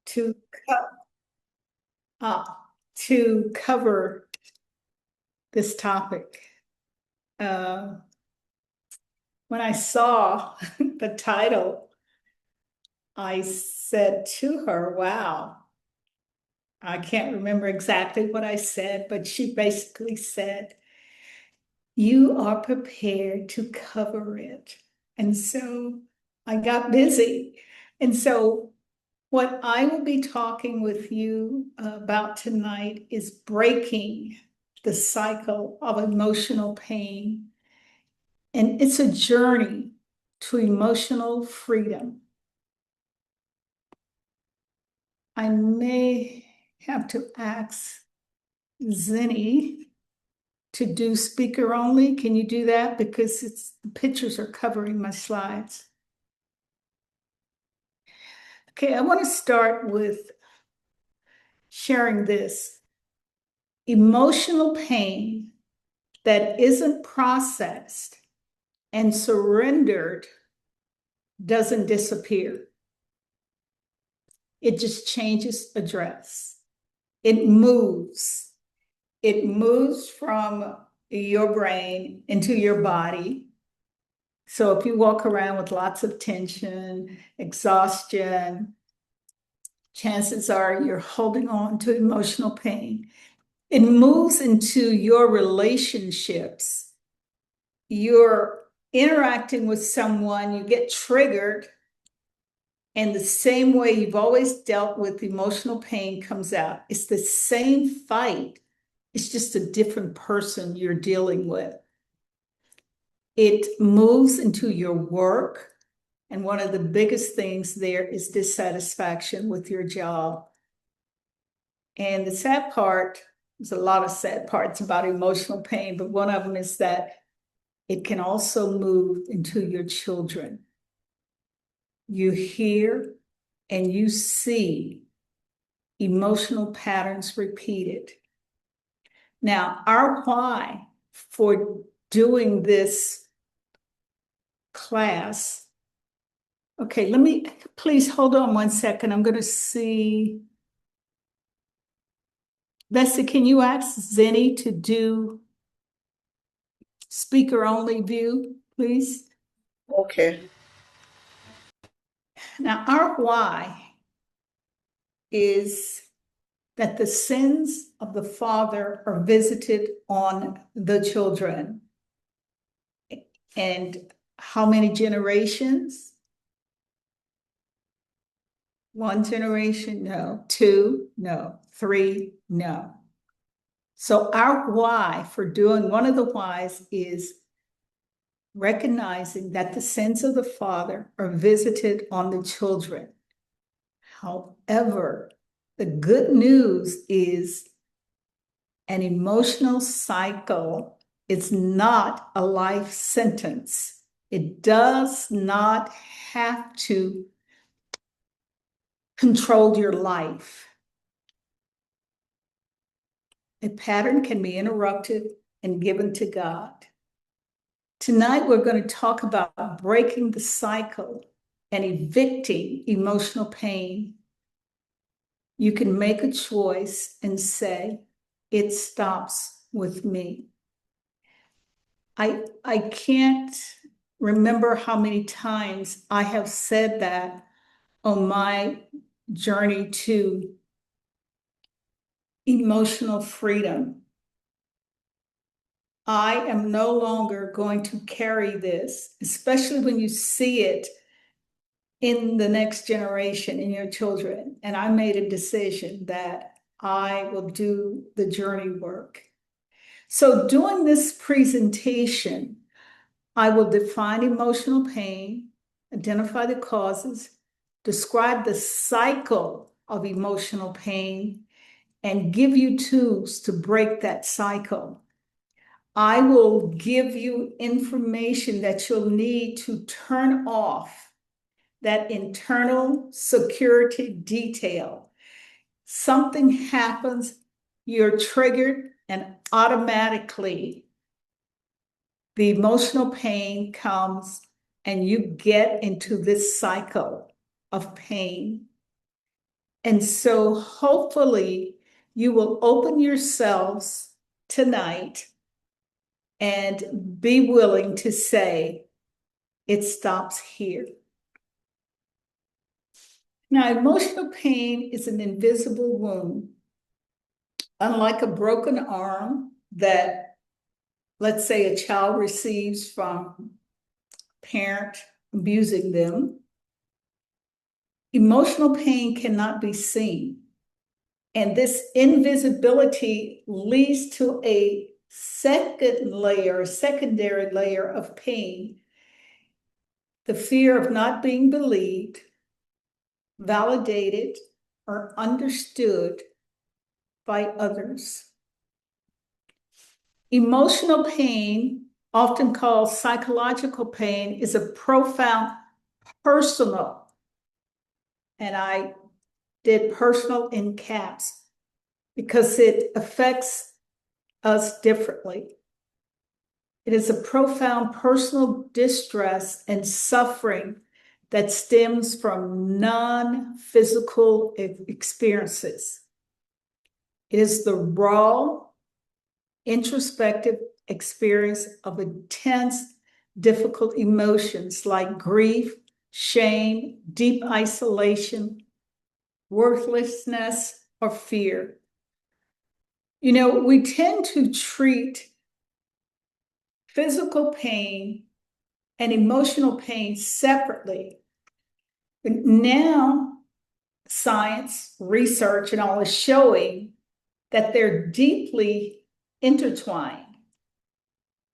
to uh, to cover this topic. Uh, when I saw the title, I said to her, "Wow." I can't remember exactly what I said, but she basically said, "You are prepared to cover it." And so I got busy. And so what I will be talking with you about tonight is breaking the cycle of emotional pain. And it's a journey to emotional freedom. I may have to ask Zinni to do speaker only. Can you do that? Because the pictures are covering my slides. Okay, I want to start with sharing this. Emotional pain that isn't processed and surrendered doesn't disappear. It just changes address. It moves. It moves from your brain into your body. So if you walk around with lots of tension, exhaustion, chances are you're holding on to emotional pain. It moves into your relationships. You're interacting with someone, you get triggered, and the same way you've always dealt with emotional pain comes out. It's the same fight, it's just a different person you're dealing with. It moves into your work. And one of the biggest things there is dissatisfaction with your job. And the sad part, there's a lot of sad parts about emotional pain, but one of them is that it can also move into your children. You hear and you see emotional patterns repeated. Now, our why for doing this class, okay, let me, please hold on one second. I'm going to see. Bessie, can you ask Zinni to do speaker only view, please? Okay. Now, our why is that the sins of the father are visited on the children. And how many generations? One generation? No. Two? No. Three? No. So our why for doing, one of the whys is recognizing that the sins of the father are visited on the children. However, the good news is an emotional cycle is not a life sentence. It does not have to control your life. A pattern can be interrupted and given to God. Tonight, we're going to talk about breaking the cycle and evicting emotional pain. You can make a choice and say, it stops with me. I can't remember how many times I have said that on my journey to emotional freedom. I am no longer going to carry this, especially when you see it in the next generation, in your children. And I made a decision that I will do the journey work. So doing this presentation, I will define emotional pain, identify the causes, describe the cycle of emotional pain, and give you tools to break that cycle. I will give you information that you'll need to turn off that internal security detail. Something happens, you're triggered, and automatically the emotional pain comes and you get into this cycle of pain. And so hopefully you will open yourselves tonight and be willing to say, it stops here. Now, emotional pain is an invisible wound. Unlike a broken arm that, let's say, a child receives from parent abusing them, emotional pain cannot be seen. And this invisibility leads to a secondary layer of pain, the fear of not being believed, validated, or understood by others. Emotional pain, often called psychological pain, is a profound personal, and I did personal in caps because it affects us differently. It is a profound personal distress and suffering that stems from non-physical experiences. It is the raw, introspective experience of intense, difficult emotions like grief, shame, deep isolation, worthlessness, or fear. You know, we tend to treat physical pain and emotional pain separately. But now, science, research, and all is showing that they're deeply intertwined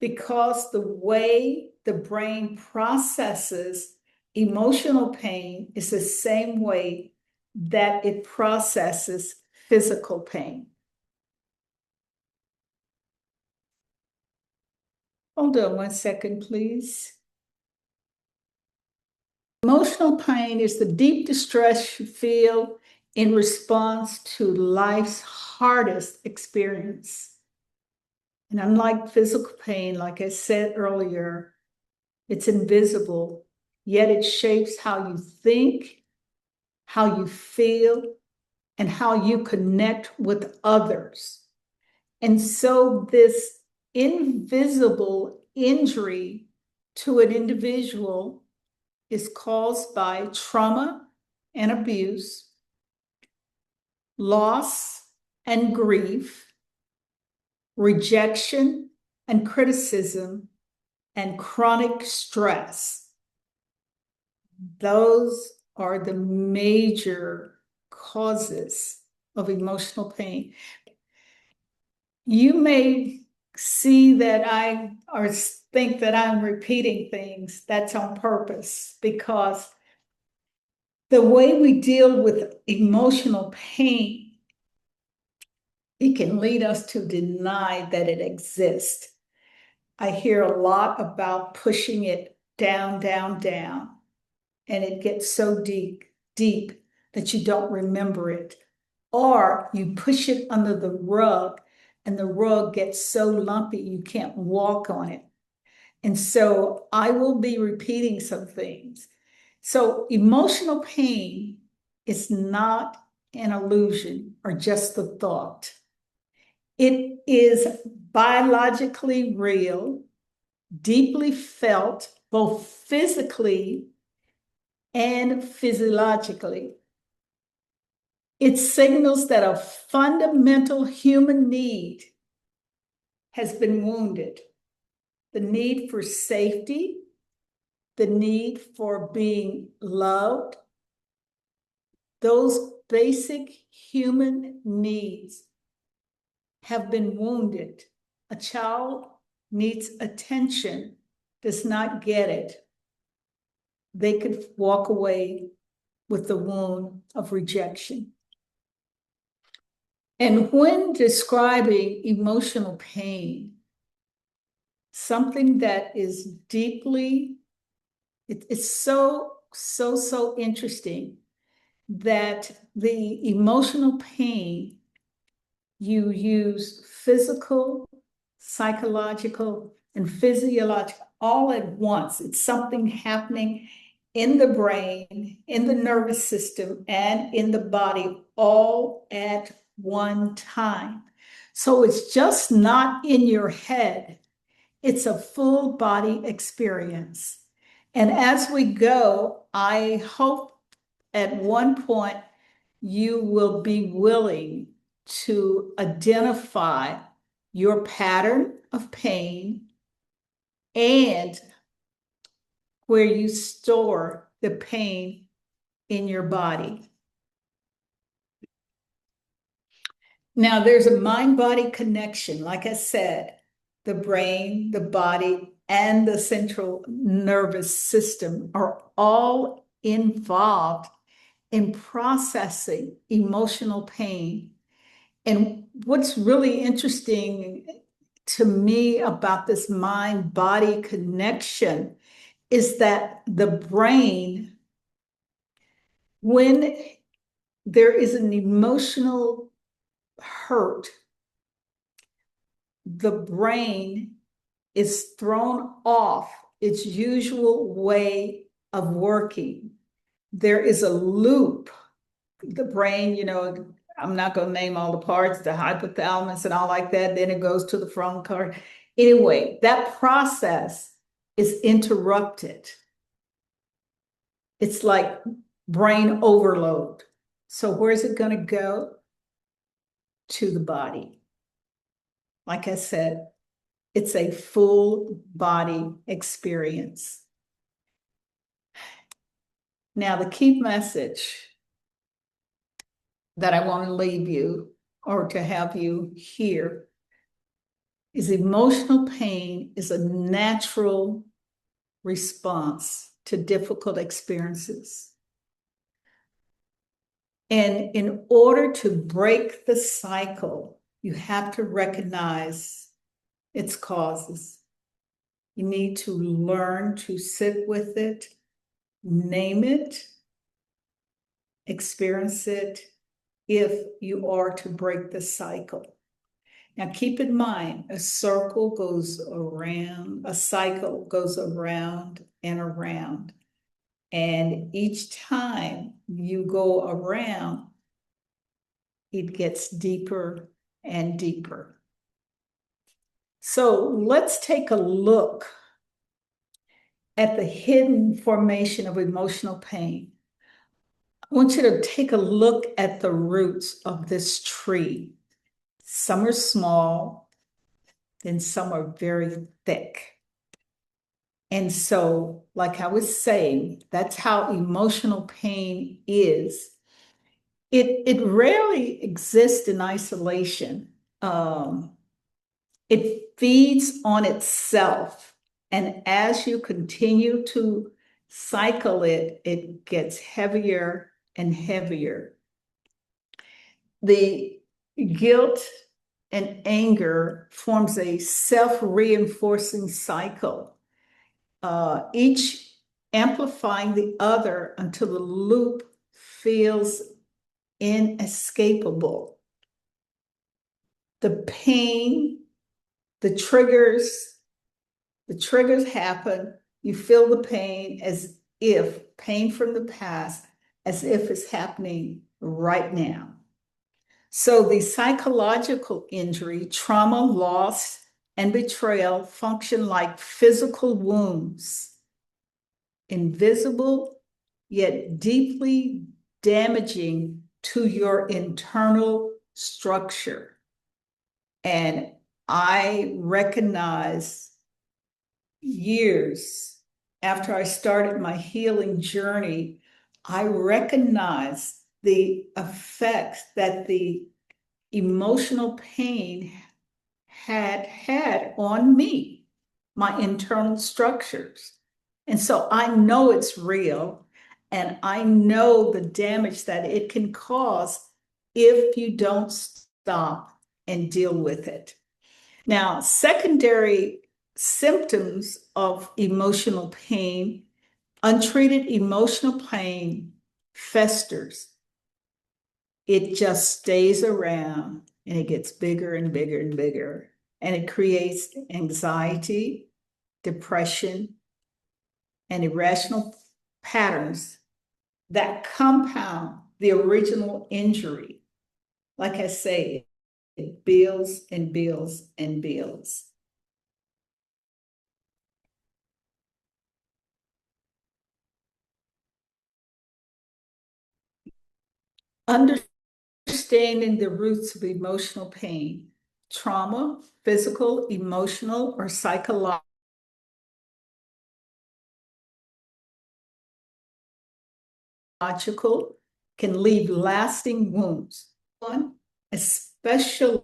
because the way the brain processes emotional pain is the same way that it processes physical pain. Hold on 1 second, please. Emotional pain is the deep distress you feel in response to life's hardest experience. And unlike physical pain, like I said earlier, it's invisible, yet it shapes how you think, how you feel, and how you connect with others. And so this invisible injury to an individual is caused by trauma and abuse, loss and grief, rejection and criticism, and chronic stress. Those are the major causes of emotional pain. You may see that or think that I'm repeating things. That's on purpose because the way we deal with emotional pain, it can lead us to deny that it exists. I hear a lot about pushing it down, down, down, and it gets so deep, deep that you don't remember it. Or you push it under the rug and the rug gets so lumpy you can't walk on it. And so I will be repeating some things. So emotional pain is not an illusion or just the thought. It is biologically real, deeply felt, both physically and physiologically. It signals that a fundamental human need has been wounded. The need for safety, the need for being loved, those basic human needs have been wounded. A child needs attention, does not get it. They could walk away with the wound of rejection. And when describing emotional pain, something that is deeply, it's so interesting that the emotional pain, you use physical, psychological, and physiological all at once. It's something happening in the brain, in the nervous system, and in the body all at one time. So it's just not in your head, it's a full body experience. And as we go, I hope at one point you will be willing to identify your pattern of pain and where you store the pain in your body. Now, there's a mind-body connection. Like I said, the brain, the body, and the central nervous system are all involved in processing emotional pain. And what's really interesting to me about this mind-body connection is that the brain, when there is an emotional hurt, the brain is thrown off its usual way of working. There is a loop. The brain, I'm not going to name all the parts, the hypothalamus and all like that. Then it goes to the frontal cortex. Anyway, that process is interrupted. It's like brain overload. So where's it going to go? To the body. Like I said, it's a full body experience. Now, the key message that I want to leave you or to have you hear is emotional pain is a natural response to difficult experiences. And in order to break the cycle, you have to recognize its causes. You need to learn to sit with it, name it, experience it, if you are to break the cycle. Now, keep in mind, a cycle goes around and around. And each time you go around, it gets deeper and deeper. So let's take a look at the hidden formation of emotional pain. I want you to take a look at the roots of this tree. Some are small, then some are very thick. And so, like I was saying, that's how emotional pain is. It rarely exists in isolation. It feeds on itself. And as you continue to cycle it, it gets heavier and heavier. The guilt and anger forms a self-reinforcing cycle, each amplifying the other until the loop feels inescapable. The pain, the triggers happen. You feel the pain as if, pain from the past, as if it's happening right now. So the psychological injury, trauma, loss, and betrayal function like physical wounds, invisible yet deeply damaging to your internal structure. And I recognize years after I started my healing journey, I recognized the effects that the emotional pain had on me, my internal structures. And so I know it's real, and I know the damage that it can cause if you don't stop and deal with it. Now, secondary symptoms of emotional pain, untreated emotional pain festers. It just stays around and it gets bigger and bigger and bigger. And it creates anxiety, depression, and irrational patterns that compound the original injury. Like I say, it builds and builds and builds. Understanding the roots of emotional pain, trauma, physical, emotional, or psychological, can leave lasting wounds. One, especially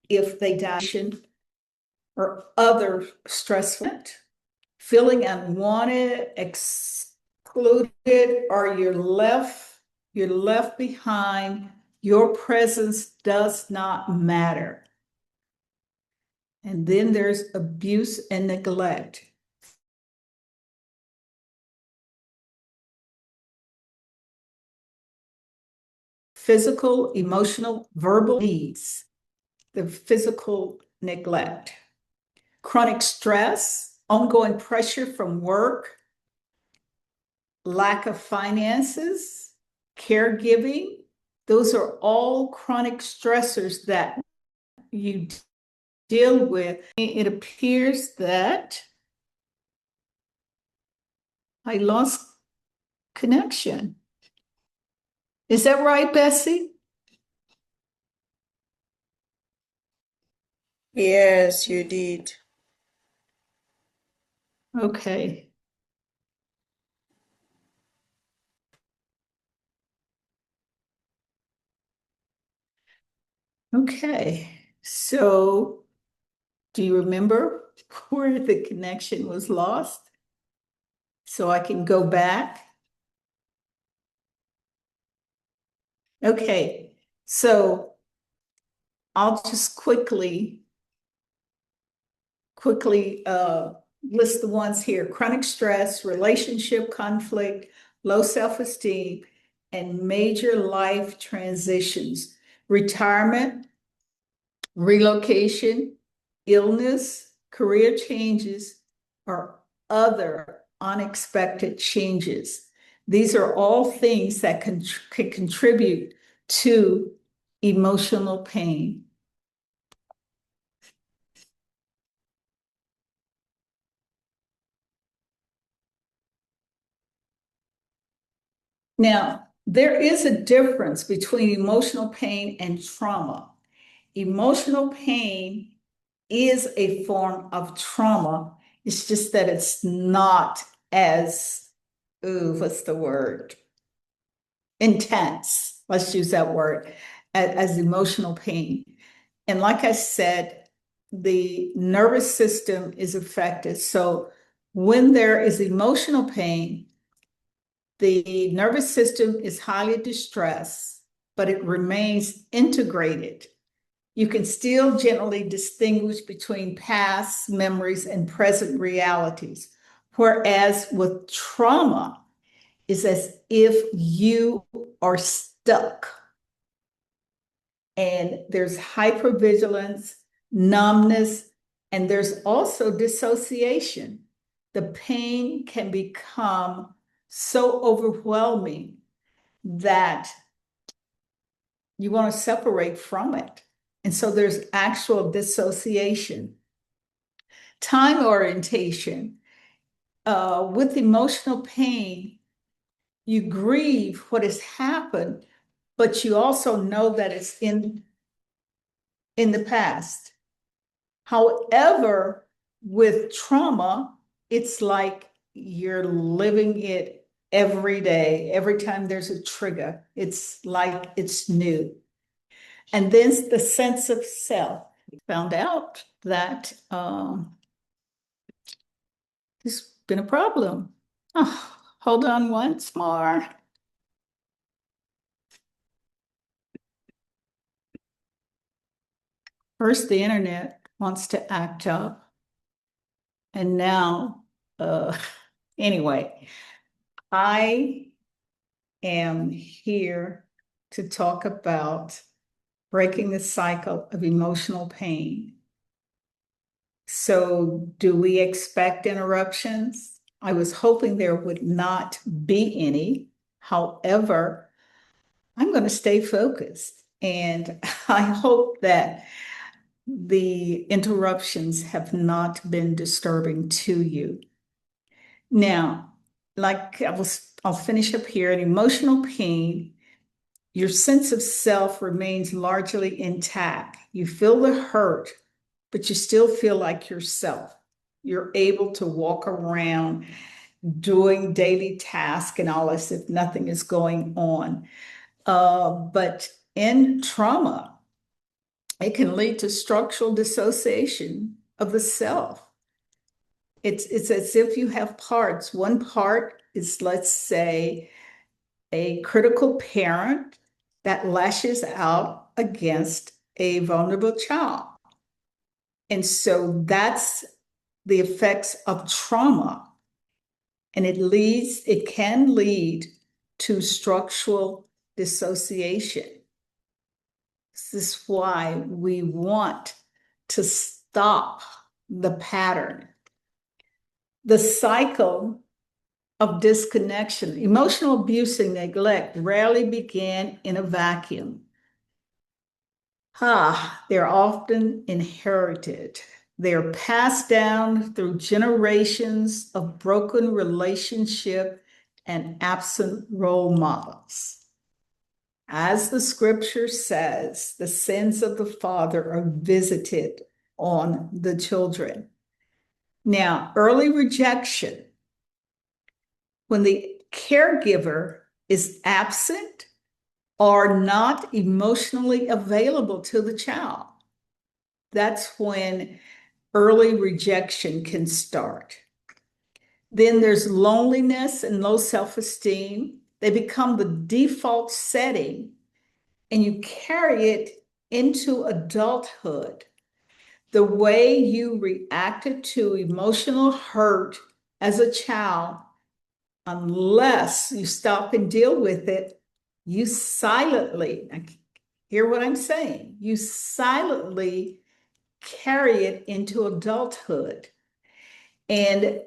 if they die or other stressful, feeling unwanted, excluded, or you're left behind. Your presence does not matter. And then there's abuse and neglect. Physical, emotional, verbal needs, the physical neglect. Chronic stress, ongoing pressure from work, lack of finances, caregiving. Those are all chronic stressors that you deal with. It appears that I lost connection. Is that right, Bessie? Yes, you did. Okay. Okay. So, do you remember where the connection was lost? So I can go back. Okay. So I'll just quickly list the ones here: chronic stress, relationship conflict, low self-esteem, and major life transitions, retirement, relocation, illness, career changes, or other unexpected changes. These are all things that can contribute to emotional pain. Now, there is a difference between emotional pain and trauma. Emotional pain is a form of trauma. It's just that it's not as, ooh, what's the word? Intense. Let's use that word as emotional pain. And like I said, the nervous system is affected. So when there is emotional pain, the nervous system is highly distressed, but it remains integrated. You can still generally distinguish between past memories and present realities. Whereas with trauma, it's as if you are stuck and there's hypervigilance, numbness, and there's also dissociation. The pain can become so overwhelming that you want to separate from it. And so there's actual dissociation. Time orientation. With emotional pain, you grieve what has happened, but you also know that it's in the past. However, with trauma, it's like you're living it every day. Every time there's a trigger, it's like it's new. And then the sense of self. Found out that there's been a problem. Oh, hold on once more. First, the internet wants to act up. And now, uh, anyway, I am here to talk about breaking the cycle of emotional pain. So, do we expect interruptions? I was hoping there would not be any. However, I'm going to stay focused. And I hope that the interruptions have not been disturbing to you. Now, I'll finish up here. In emotional pain, your sense of self remains largely intact. You feel the hurt, but you still feel like yourself. You're able to walk around doing daily tasks and all as if nothing is going on. But in trauma, it can lead to structural dissociation of the self. It's as if you have parts. One part is, let's say, a critical parent that lashes out against a vulnerable child. And so that's the effects of trauma. And it can lead to structural dissociation. This is why we want to stop the pattern. The cycle of disconnection, emotional abuse and neglect rarely begin in a vacuum. They're often inherited. They're passed down through generations of broken relationship and absent role models. As the scripture says, the sins of the father are visited on the children. Now, early rejection, when the caregiver is absent or not emotionally available to the child, that's when early rejection can start. Then there's loneliness and low self-esteem. They become the default setting, and you carry it into adulthood. The way you reacted to emotional hurt as a child, unless you stop and deal with it, you silently, hear what I'm saying, you silently carry it into adulthood. And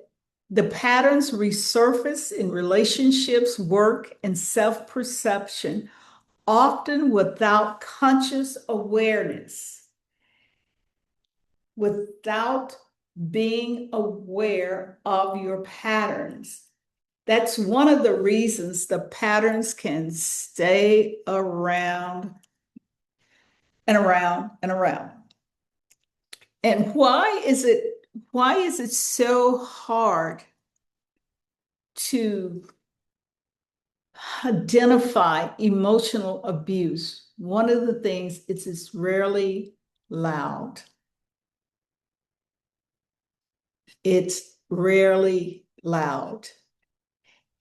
the patterns resurface in relationships, work, and self-perception, often without conscious awareness, without being aware of your patterns. That's one of the reasons the patterns can stay around and around and around. And why is it so hard to identify emotional abuse? One of the things is it's rarely loud. It's rarely loud.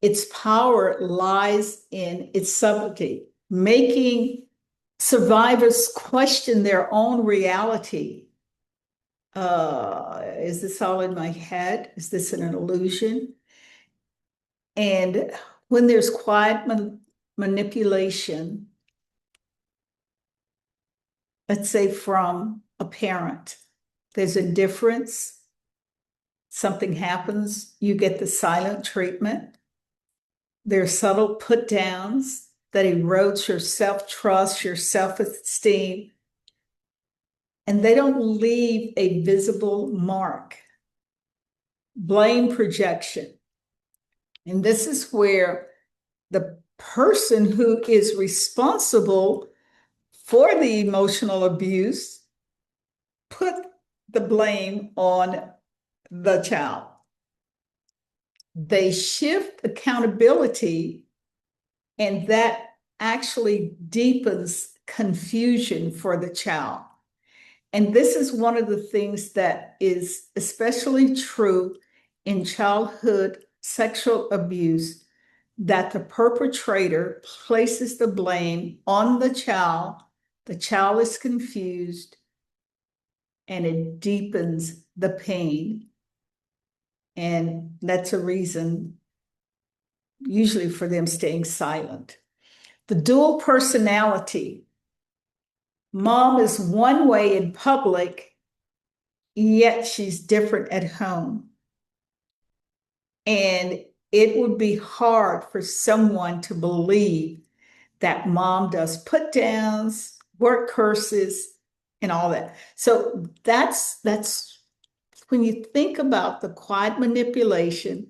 Its power lies in its subtlety, making survivors question their own reality. Is this all in my head? Is this an illusion? And when there's quiet manipulation, let's say from a parent, there's indifference, something happens, you get the silent treatment. There's subtle put downs that erodes your self-trust, your self-esteem, and they don't leave a visible mark. Blame projection. And this is where the person who is responsible for the emotional abuse put the blame on the child. They shift accountability, and that actually deepens confusion for the child. And this is one of the things that is especially true in childhood sexual abuse, that the perpetrator places the blame on the child is confused, and it deepens the pain. And that's a reason usually for them staying silent. The dual personality. Mom is one way in public, yet she's different at home. And it would be hard for someone to believe that mom does put downs, word curses, and all that. So that's when you think about the quiet manipulation,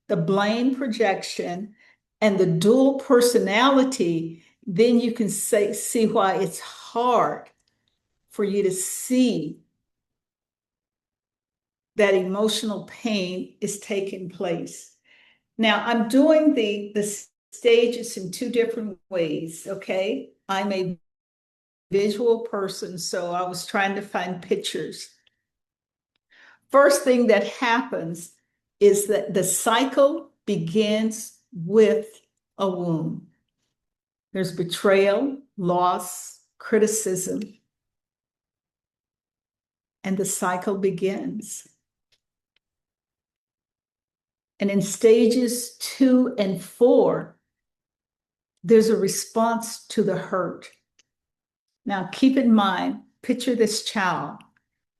the blame projection, and the dual personality, then you can see why it's hard for you to see that emotional pain is taking place. Now, I'm doing the stages in two different ways, okay? I'm a visual person, so I was trying to find pictures. First thing that happens is that the cycle begins with a wound. There's betrayal, loss, criticism, and the cycle begins. And in stages 2 and 4, there's a response to the hurt. Now, keep in mind, picture this child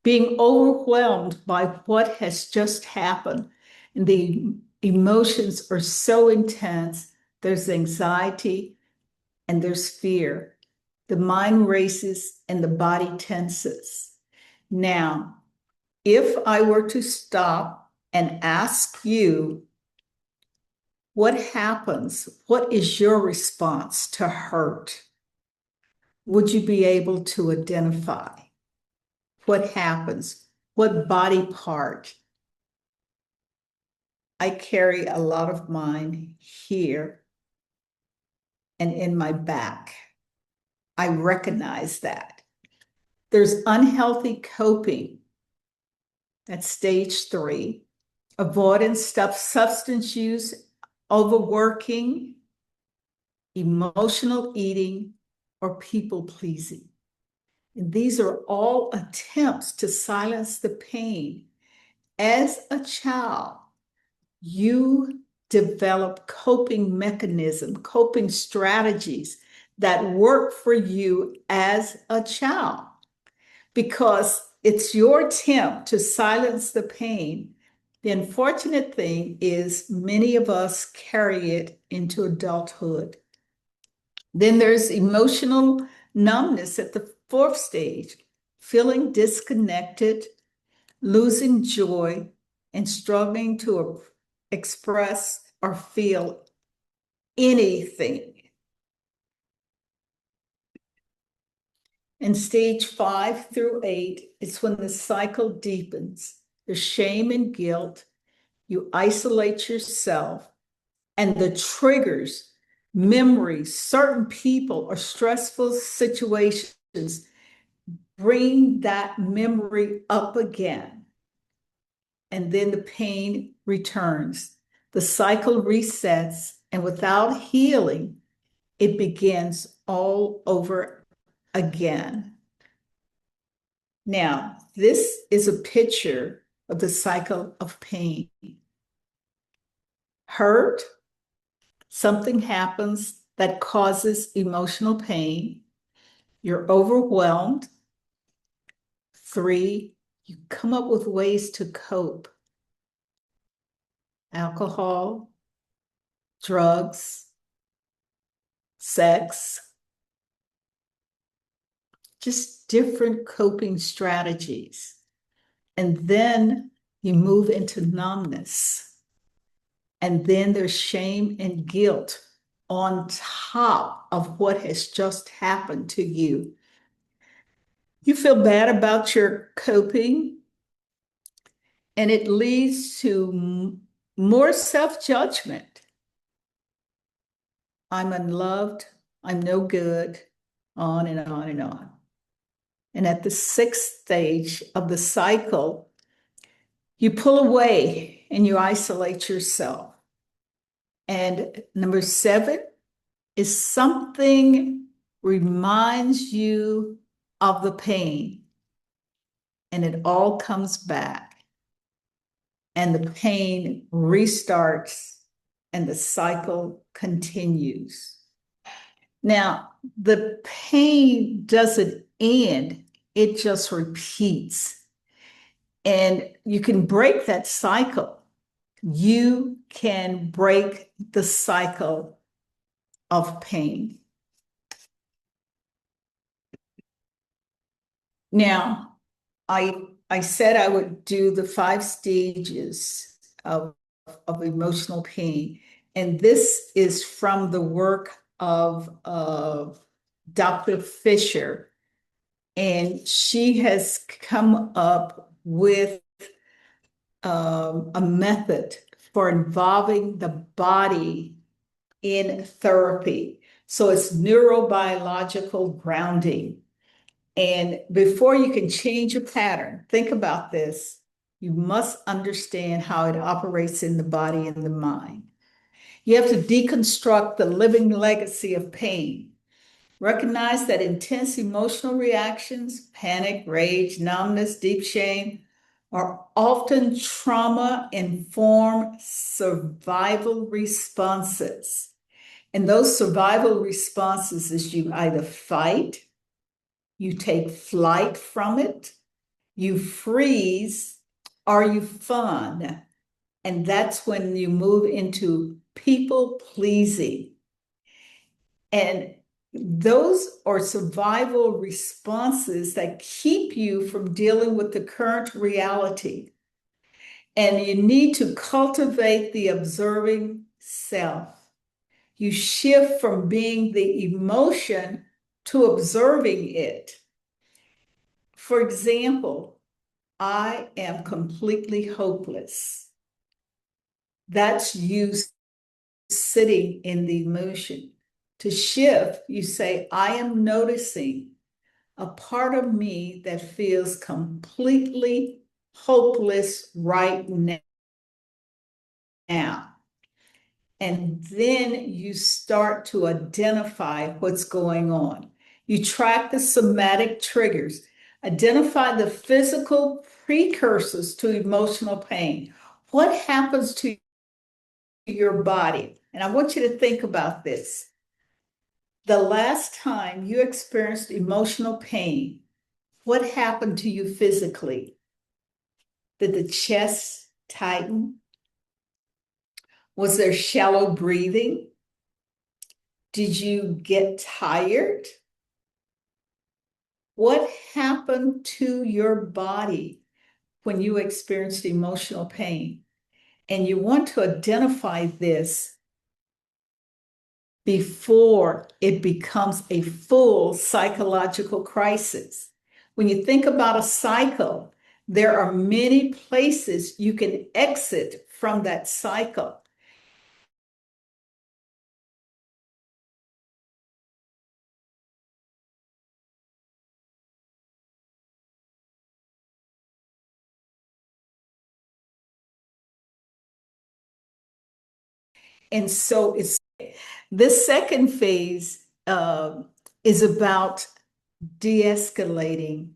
being overwhelmed by what has just happened. And the emotions are so intense. There's anxiety and there's fear. The mind races and the body tenses. Now, if I were to stop and ask you, what happens? What is your response to hurt? Would you be able to identify what happens? What body part? I carry a lot of mine here and in my back. I recognize that. There's unhealthy coping. That's stage 3. Avoidance, substance use, overworking, emotional eating, or people pleasing. And these are all attempts to silence the pain. As a child, you develop coping mechanism, coping strategies that work for you as a child, because it's your attempt to silence the pain. The unfortunate thing is many of us carry it into adulthood. Then there's emotional numbness at the 4th stage, feeling disconnected, losing joy, and struggling to express or feel anything. In stage 5 through 8, it's when the cycle deepens. There's shame and guilt. You isolate yourself, and the triggers, memories, certain people, or stressful situations bring that memory up again. And then the pain returns. The cycle resets, and without healing, it begins all over again. Now, this is a picture of the cycle of pain. Hurt, something happens that causes emotional pain. You're overwhelmed. 3, you come up with ways to cope. Alcohol, drugs, sex, just different coping strategies. And then you move into numbness. And then there's shame and guilt on top of what has just happened to you. You feel bad about your coping, and it leads to more self-judgment. I'm unloved, I'm no good, on and on and on. And at the 6th stage of the cycle, you pull away and you isolate yourself. And number 7 is something reminds you of the pain, and it all comes back, and the pain restarts, and the cycle continues. Now, the pain doesn't and it just repeats. And you can break that cycle. You can break the cycle of pain. Now, I said I would do the 5 stages of emotional pain. And this is from the work of Dr. Fisher. And she has come up with a method for involving the body in therapy. So it's neurobiological grounding. And before you can change a pattern, think about this. You must understand how it operates in the body and the mind. You have to deconstruct the living legacy of pain. Recognize that intense emotional reactions, panic, rage, numbness, deep shame, are often trauma-informed survival responses. And those survival responses is you either fight, you take flight from it, you freeze, or you fawn. And that's when you move into people pleasing. And those are survival responses that keep you from dealing with the current reality. And you need to cultivate the observing self. You shift from being the emotion to observing it. For example, I am completely hopeless. That's you sitting in the emotion. To shift, you say, I am noticing a part of me that feels completely hopeless right now. And then you start to identify what's going on. You track the somatic triggers, identify the physical precursors to emotional pain. What happens to your body? And I want you to think about this. The last time you experienced emotional pain, what happened to you physically? Did the chest tighten? Was there shallow breathing? Did you get tired? What happened to your body when you experienced emotional pain? And you want to identify this before it becomes a full psychological crisis. When you think about a cycle, there are many places you can exit from that cycle. And so it's this second phase is about de-escalating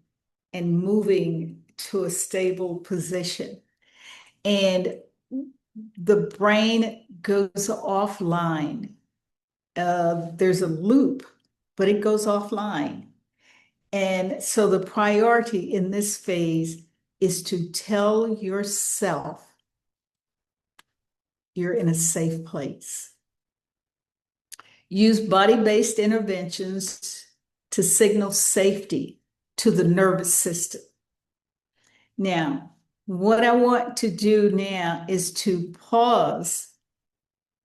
and moving to a stable position. And the brain goes offline. There's a loop, but it goes offline. And so the priority in this phase is to tell yourself you're in a safe place. Use body-based interventions to signal safety to the nervous system. Now, what I want to do now is to pause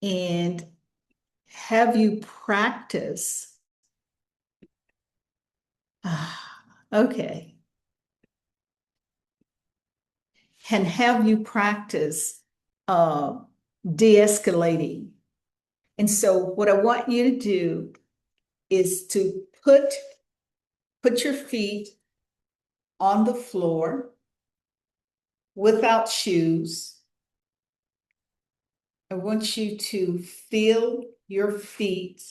and have you practice. Okay. And have you practice de-escalating. And so what I want you to do is to put your feet on the floor without shoes. I want you to feel your feet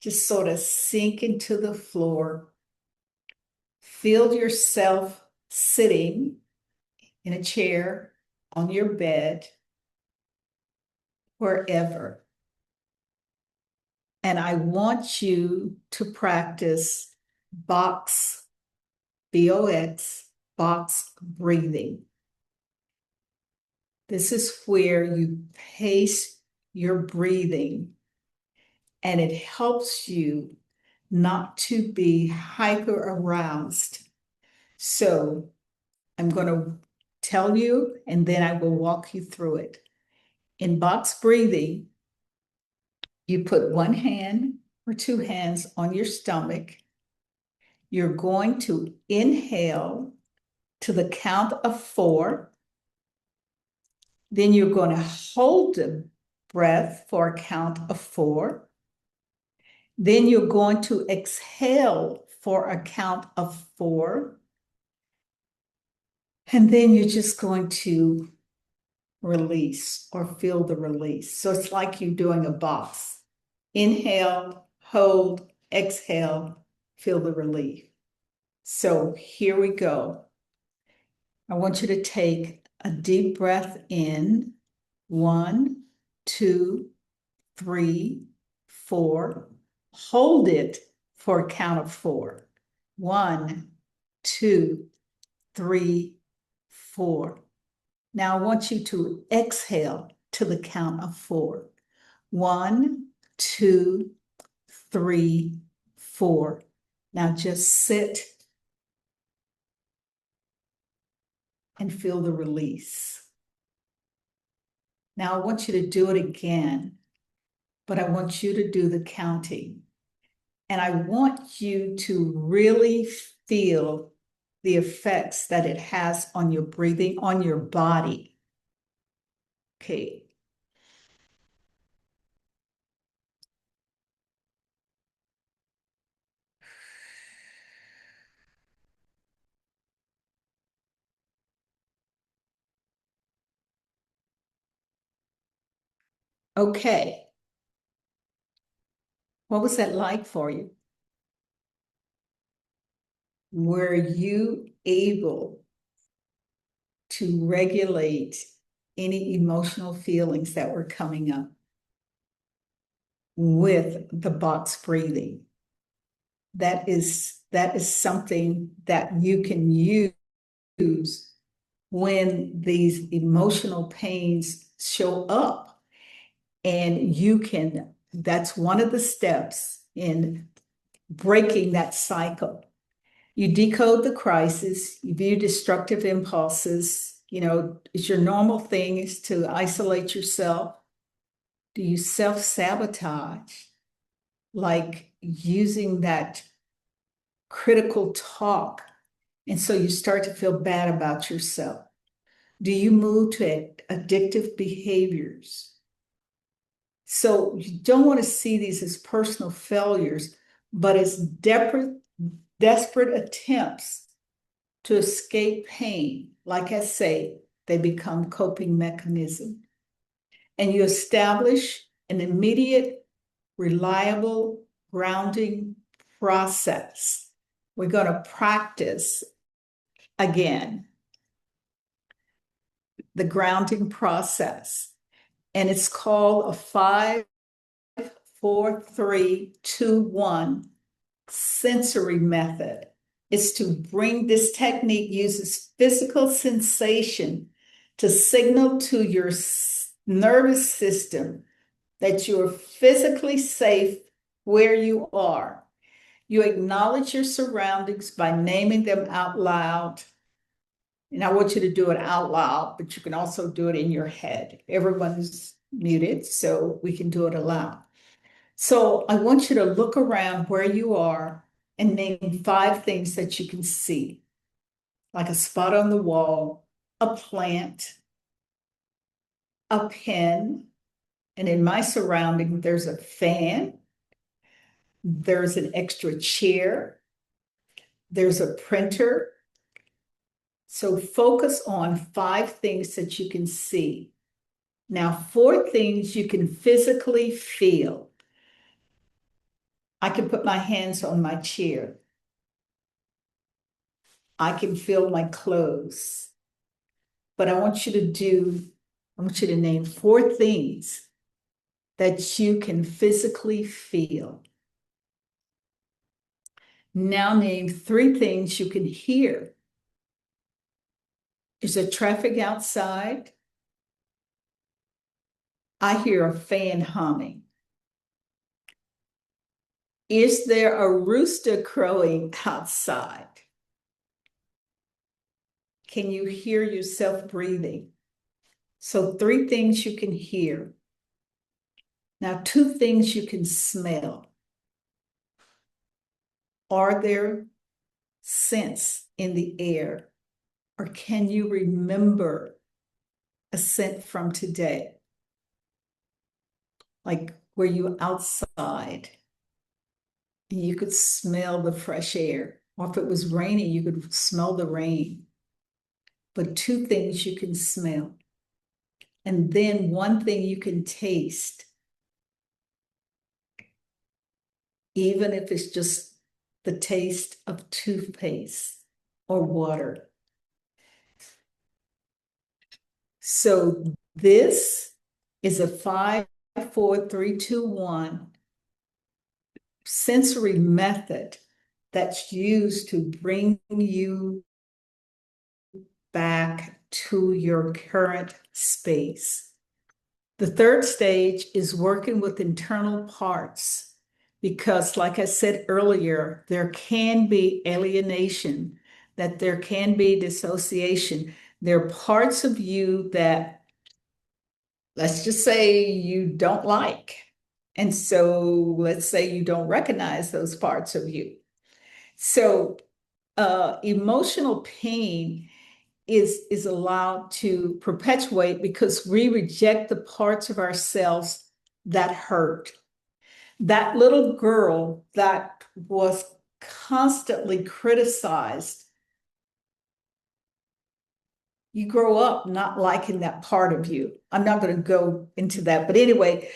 just sort of sink into the floor. Feel yourself sitting in a chair, on your bed, wherever. And I want you to practice box, B-O-X, box breathing. This is where you pace your breathing, and it helps you not to be hyper aroused. So I'm going to tell you, and then I will walk you through it. In box breathing, you put one hand or two hands on your stomach. You're going to inhale to the count of 4. Then you're going to hold the breath for a count of 4. Then you're going to exhale for a count of 4. And then you're just going to release or feel the release. So it's like you're doing a box. Inhale, hold, exhale, feel the relief. So here we go. I want you to take a deep breath in. 1, 2, 3, 4. Hold it for a count of 4. 1, 2, 3, 4. Now I want you to exhale to the count of 4. 1, 2, 3, 4. Now just sit and feel the release. Now I want you to do it again, but I want you to do the counting. And I want you to really feel the effects that it has on your breathing, on your body. Okay. Okay. What was that like for you? Were you able to regulate any emotional feelings that were coming up with the box breathing? That is something that you can use when these emotional pains show up. And that's one of the steps in breaking that cycle. You decode the crisis, you view destructive impulses. Is your normal thing is to isolate yourself? Do you self-sabotage? Like using that critical talk. And so you start to feel bad about yourself. Do you move to addictive behaviors? So you don't want to see these as personal failures, but as desperate attempts to escape pain. Like I say, they become coping mechanism. And you establish an immediate, reliable grounding process. We're going to practice again the grounding process. And it's called a 5, 4, 3, 2, 1 sensory method. Is to bring this technique uses physical sensation to signal to your nervous system that you are physically safe where you are. You acknowledge your surroundings by naming them out loud. And I want you to do it out loud, but you can also do it in your head. Everyone's muted, so we can do it aloud. So I want you to look around where you are and name 5 things that you can see, like a spot on the wall, a plant, a pen, and in my surrounding, there's a fan, there's an extra chair, there's a printer. So focus on 5 things that you can see. Now, 4 things you can physically feel. I can put my hands on my chair. I can feel my clothes. But I want you to name 4 things that you can physically feel. Now name 3 things you can hear. Is there traffic outside? I hear a fan humming. Is there a rooster crowing outside? Can you hear yourself breathing? So 3 things you can hear. Now 2 things you can smell. Are there scents in the air? Or can you remember a scent from today? Like were you outside and you could smell the fresh air? Or if it was raining, you could smell the rain. But 2 things you can smell. And then 1 thing you can taste, even if it's just the taste of toothpaste or water. So this is a 5, 4, 3, 2, 1 sensory method that's used to bring you back to your current space. The 3rd stage is working with internal parts because, like I said earlier, there can be alienation, that there can be dissociation. There are parts of you that, let's just say, you don't like. And so let's say you don't recognize those parts of you. So emotional pain is allowed to perpetuate because we reject the parts of ourselves that hurt. That little girl that was constantly criticized, you grow up not liking that part of you. I'm not going to go into that, but anyway,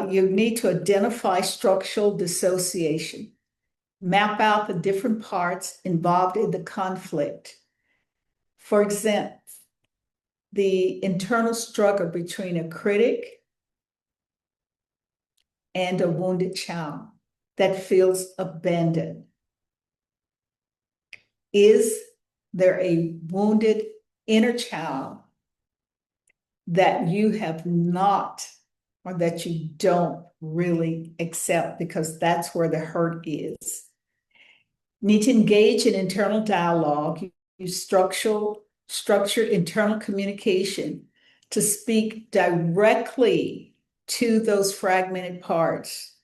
you need to identify structural dissociation, map out the different parts involved in the conflict. For example, the internal struggle between a critic and a wounded child that feels abandoned. Is there a wounded inner child that you have not, or that you don't really accept because that's where the hurt is? Need to engage in internal dialogue, use structured internal communication to speak directly to those fragmented parts.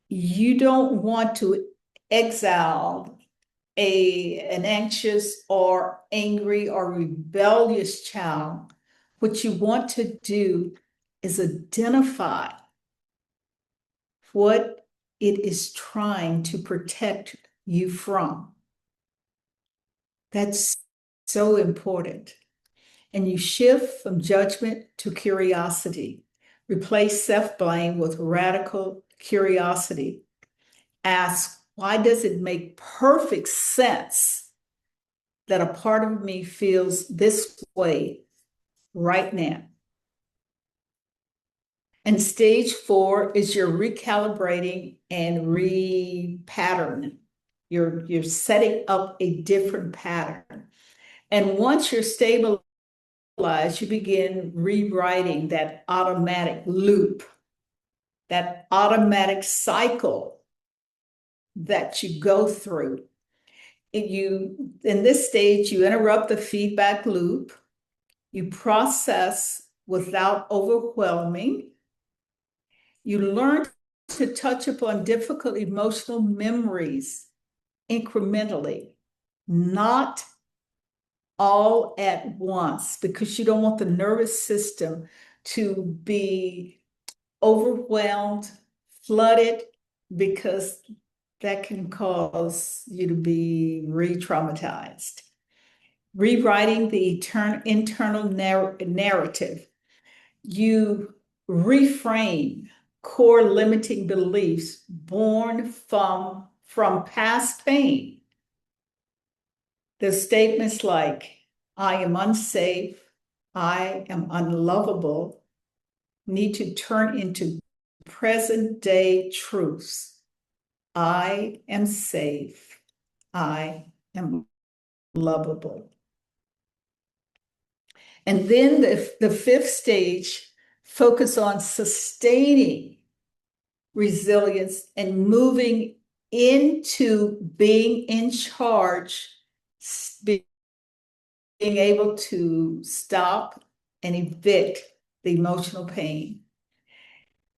You don't want to exile an anxious or angry or rebellious child. What you want to do is identify what it is trying to protect you from. That's so important. And you shift from judgment to curiosity. Replace self-blame with radical curiosity. Ask, why does it make perfect sense that a part of me feels this way right now? And stage 4 is you're recalibrating and repatterning. You're setting up a different pattern. And once you're stabilized, you begin rewriting that automatic loop, that automatic cycle that you go through. In this stage, you interrupt the feedback loop, you process without overwhelming, you learn to touch upon difficult emotional memories incrementally, not all at once, because you don't want the nervous system to be overwhelmed, flooded, because that can cause you to be re-traumatized. Rewriting the internal narrative. You reframe core limiting beliefs born from past pain. The statements like, I am unsafe, I am unlovable, need to turn into present day truths. I am safe. I am lovable. And then the fifth stage, focus on sustaining resilience and moving into being in charge, being able to stop and evict the emotional pain.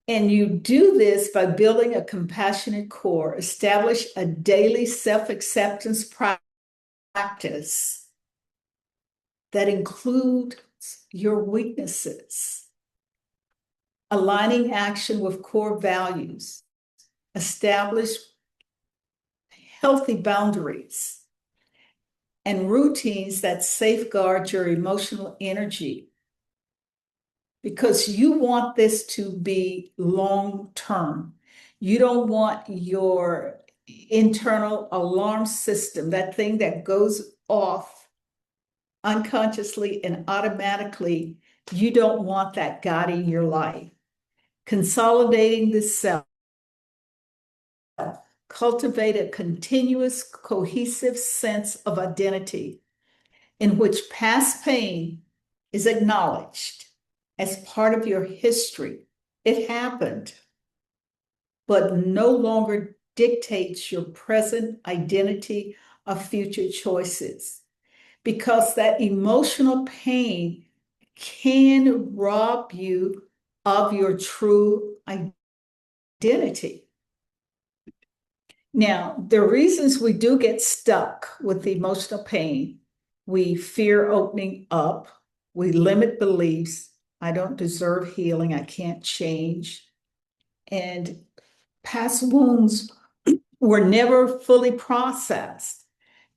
And you do this by building a compassionate core, establish a daily self-acceptance practice that includes your weaknesses, aligning action with core values, establish healthy boundaries and routines that safeguard your emotional energy, because you want this to be long term. You don't want your internal alarm system, that thing that goes off unconsciously and automatically, you don't want that guiding your life. Consolidating the self, cultivate a continuous, cohesive sense of identity in which past pain is acknowledged as part of your history. It happened, but no longer dictates your present identity or future choices, because that emotional pain can rob you of your true identity. Now, the reasons we do get stuck with the emotional pain: we fear opening up, we limit beliefs, I don't deserve healing, I can't change, and past wounds were never fully processed.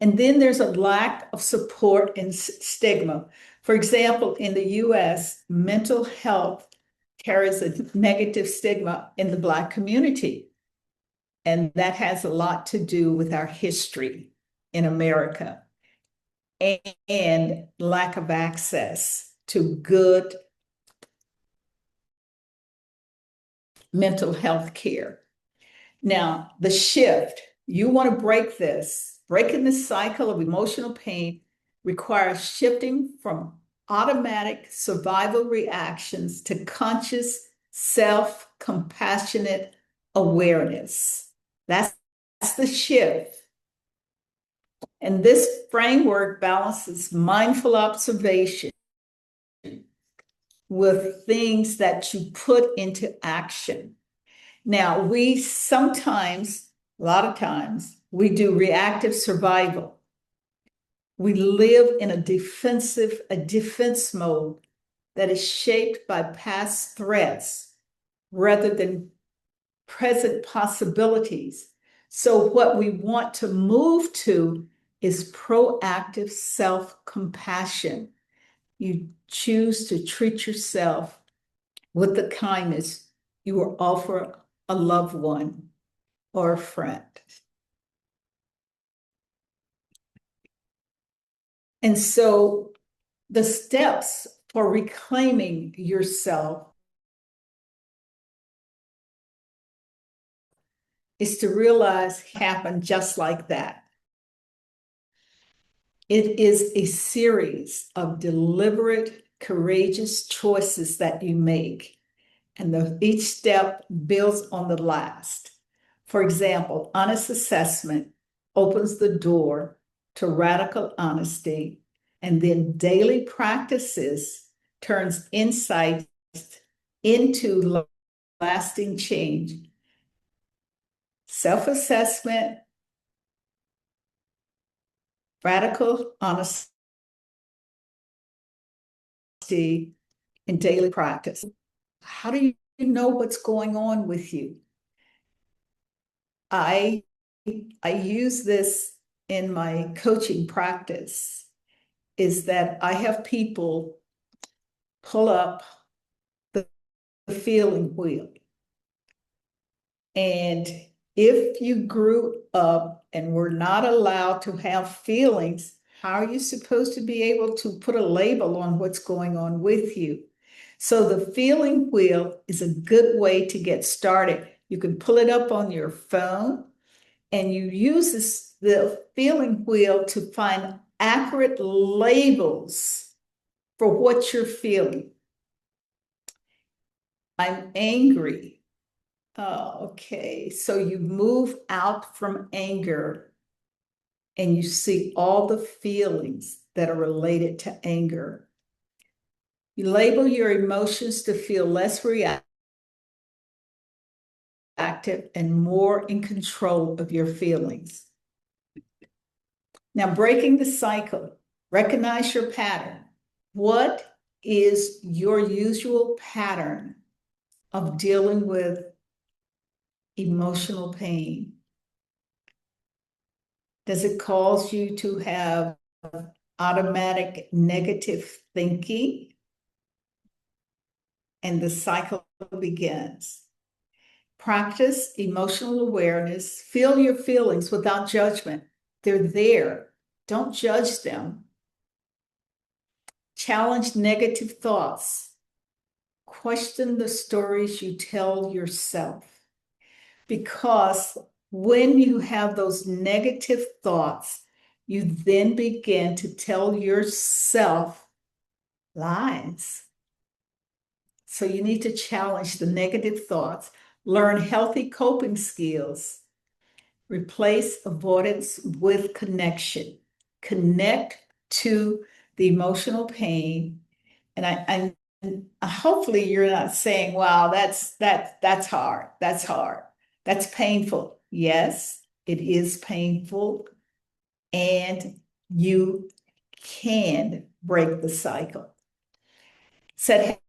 And then there's a lack of support and stigma. For example, in the US, mental health carries a negative stigma in the Black community. And that has a lot to do with our history in America and lack of access to good mental health care. Now, the shift, you want to break this. Breaking this cycle of emotional pain requires shifting from automatic survival reactions to conscious, self-compassionate awareness. That's the shift. And this framework balances mindful observation with things that you put into action. Now, we sometimes, a lot of times, we do reactive survival. We live in a defense mode that is shaped by past threats rather than present possibilities. So what we want to move to is proactive self-compassion. You choose to treat yourself with the kindness you will offer a loved one or a friend. And so the steps for reclaiming yourself is to realize it happened just like that. It is a series of deliberate, courageous choices that you make, and each step builds on the last. For example, honest assessment opens the door to radical honesty, and then daily practices turns insight into lasting change. Self-assessment, radical honesty, and daily practice. How do you know what's going on with you? I use this in my coaching practice, is that I have people pull up the feeling wheel. And if you grew up and were not allowed to have feelings, how are you supposed to be able to put a label on what's going on with you? So the feeling wheel is a good way to get started. You can pull it up on your phone, and you use the feeling wheel to find accurate labels for what you're feeling. I'm angry. Okay, so you move out from anger and you see all the feelings that are related to anger. You label your emotions to feel less reactive and more in control of your feelings. Now, breaking the cycle, recognize your pattern. What is your usual pattern of dealing with emotional pain? Does it cause you to have automatic negative thinking? And the cycle begins. Practice emotional awareness. Feel your feelings without judgment. They're there. Don't judge them. Challenge negative thoughts. Question the stories you tell yourself. Because when you have those negative thoughts, you then begin to tell yourself lies. So you need to challenge the negative thoughts, learn healthy coping skills, replace avoidance with connection, connect to the emotional pain. And I hopefully you're not saying, wow, that's hard. That's hard. That's painful. Yes, it is painful. And you can break the cycle. Set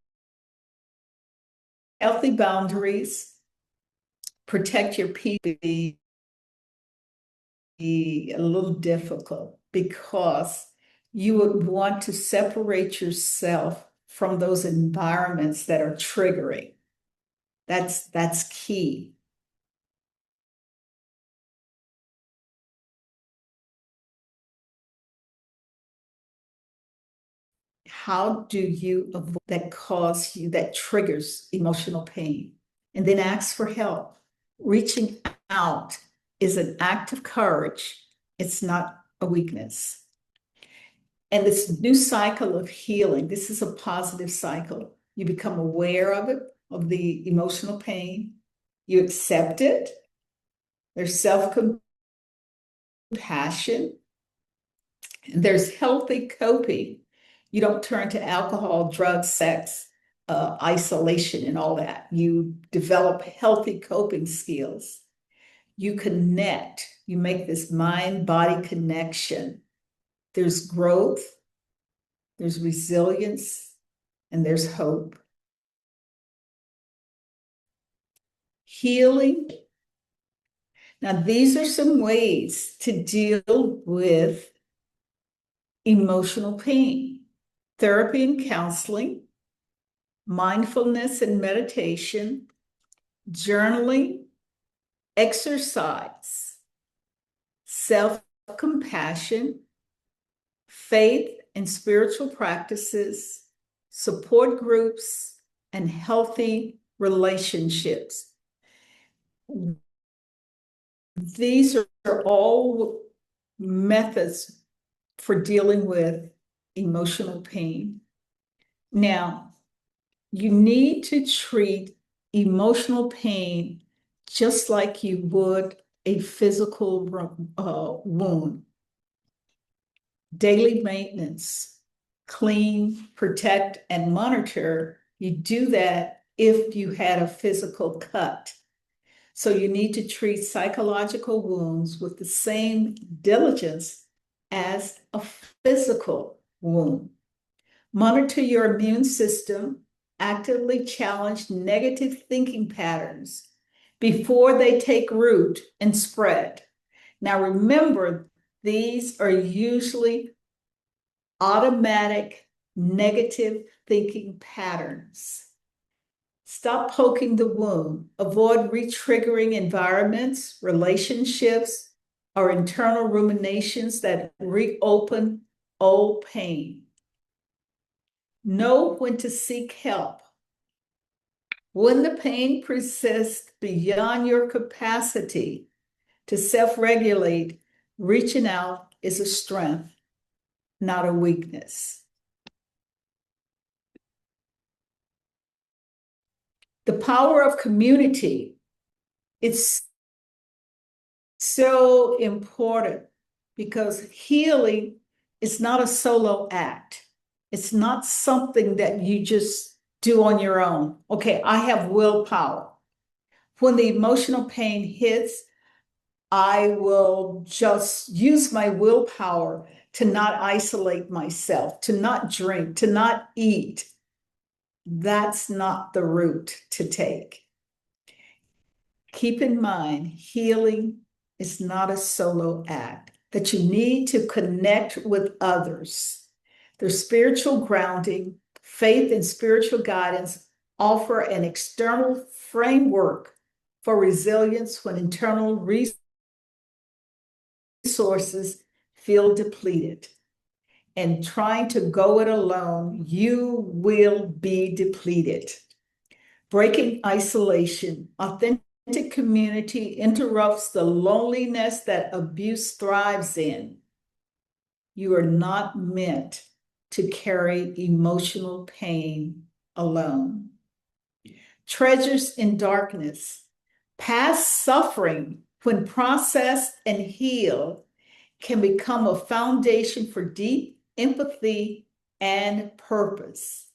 healthy boundaries, protect your peace. Be a little difficult because you would want to separate yourself from those environments that are triggering. That's key. How do you avoid that cause you, that triggers emotional pain? And then ask for help. Reaching out is an act of courage. It's not a weakness. And this new cycle of healing, this is a positive cycle. You become aware of it, of the emotional pain. You accept it. There's self-compassion. There's healthy coping. You don't turn to alcohol, drugs, sex, isolation, and all that. You develop healthy coping skills. You connect. You make this mind-body connection. There's growth, there's resilience, and there's hope. Healing. Now, these are some ways to deal with emotional pain. Therapy and counseling, mindfulness and meditation, journaling, exercise, self-compassion, faith and spiritual practices, support groups, and healthy relationships. These are all methods for dealing with emotional pain. Now, you need to treat emotional pain just like you would a physical wound. Daily maintenance, clean, protect, and monitor. You do that if you had a physical cut. So you need to treat psychological wounds with the same diligence as a physical wound. Monitor your immune system, actively challenge negative thinking patterns before they take root and spread. Now remember, these are usually automatic negative thinking patterns. Stop poking the wound. Avoid re-triggering environments, relationships, or internal ruminations that reopen old pain. Know when to seek help. When the pain persists beyond your capacity, To self-regulate, reaching out is a strength, not a weakness. The power of community, it's so important because healing is not a solo act. It's not something that you just do on your own. Okay, I have willpower. When the emotional pain hits, I will just use my willpower to not isolate myself, to not drink, to not eat. That's not the route to take. Keep in mind, healing is not a solo act, that you need to connect with others. Their spiritual grounding, faith, and spiritual guidance offer an external framework for resilience when internal resources feel depleted. And trying to go it alone, you will be depleted. Breaking isolation, authentic community interrupts the loneliness that abuse thrives in. You are not meant to carry emotional pain alone. Treasures in darkness, past suffering, when processed and healed, can become a foundation for deep empathy and purpose.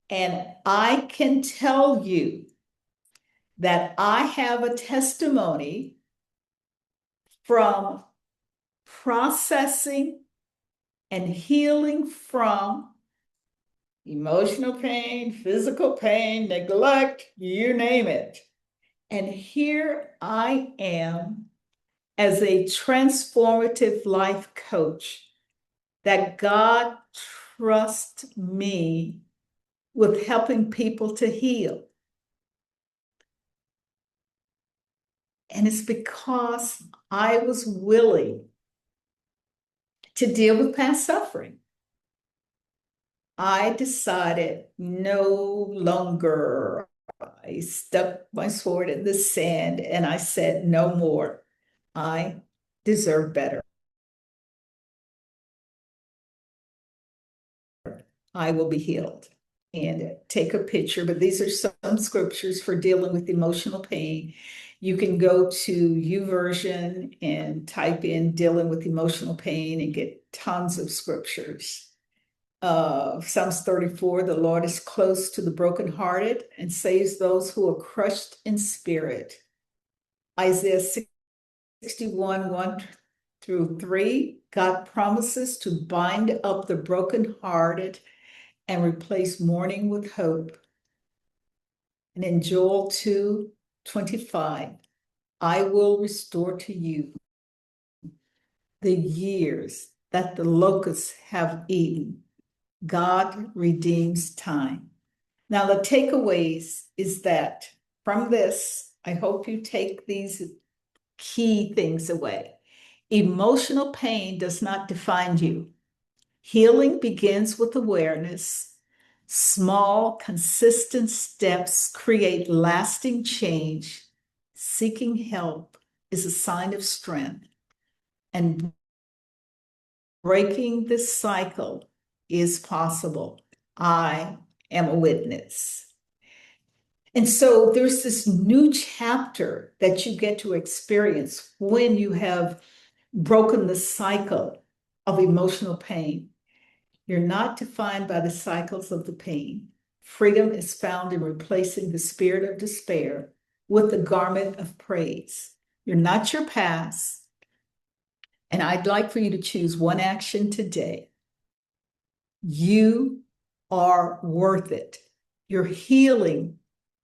And I can tell you that I have a testimony from processing and healing from emotional pain, physical pain, neglect, you name it. And here I am as a transformative life coach that God trusts me with helping people to heal. And it's because I was willing to deal with past suffering. I decided no longer. I stuck my sword in the sand and I said, no more. I deserve better. I will be healed. And take a picture, but these are some scriptures for dealing with emotional pain. You can go to YouVersion and type in dealing with emotional pain and get tons of scriptures. Psalms 34, the Lord is close to the brokenhearted and saves those who are crushed in spirit. Isaiah 61, 1 through 3, God promises to bind up the brokenhearted and replace mourning with hope. And in Joel 2:25, I will restore to you the years that the locusts have eaten. God redeems time. Now, the takeaways is that from this, I hope you take these key things away. Emotional pain does not define you. Healing begins with awareness. Small, consistent steps create lasting change. Seeking help is a sign of strength, and breaking this cycle is possible. I am a witness. And so there's this new chapter that you get to experience when you have broken the cycle of emotional pain. You're not defined by the cycles of the pain. Freedom is found in replacing the spirit of despair with the garment of praise. You're not your past. And I'd like for you to choose one action today. You are worth it. Your healing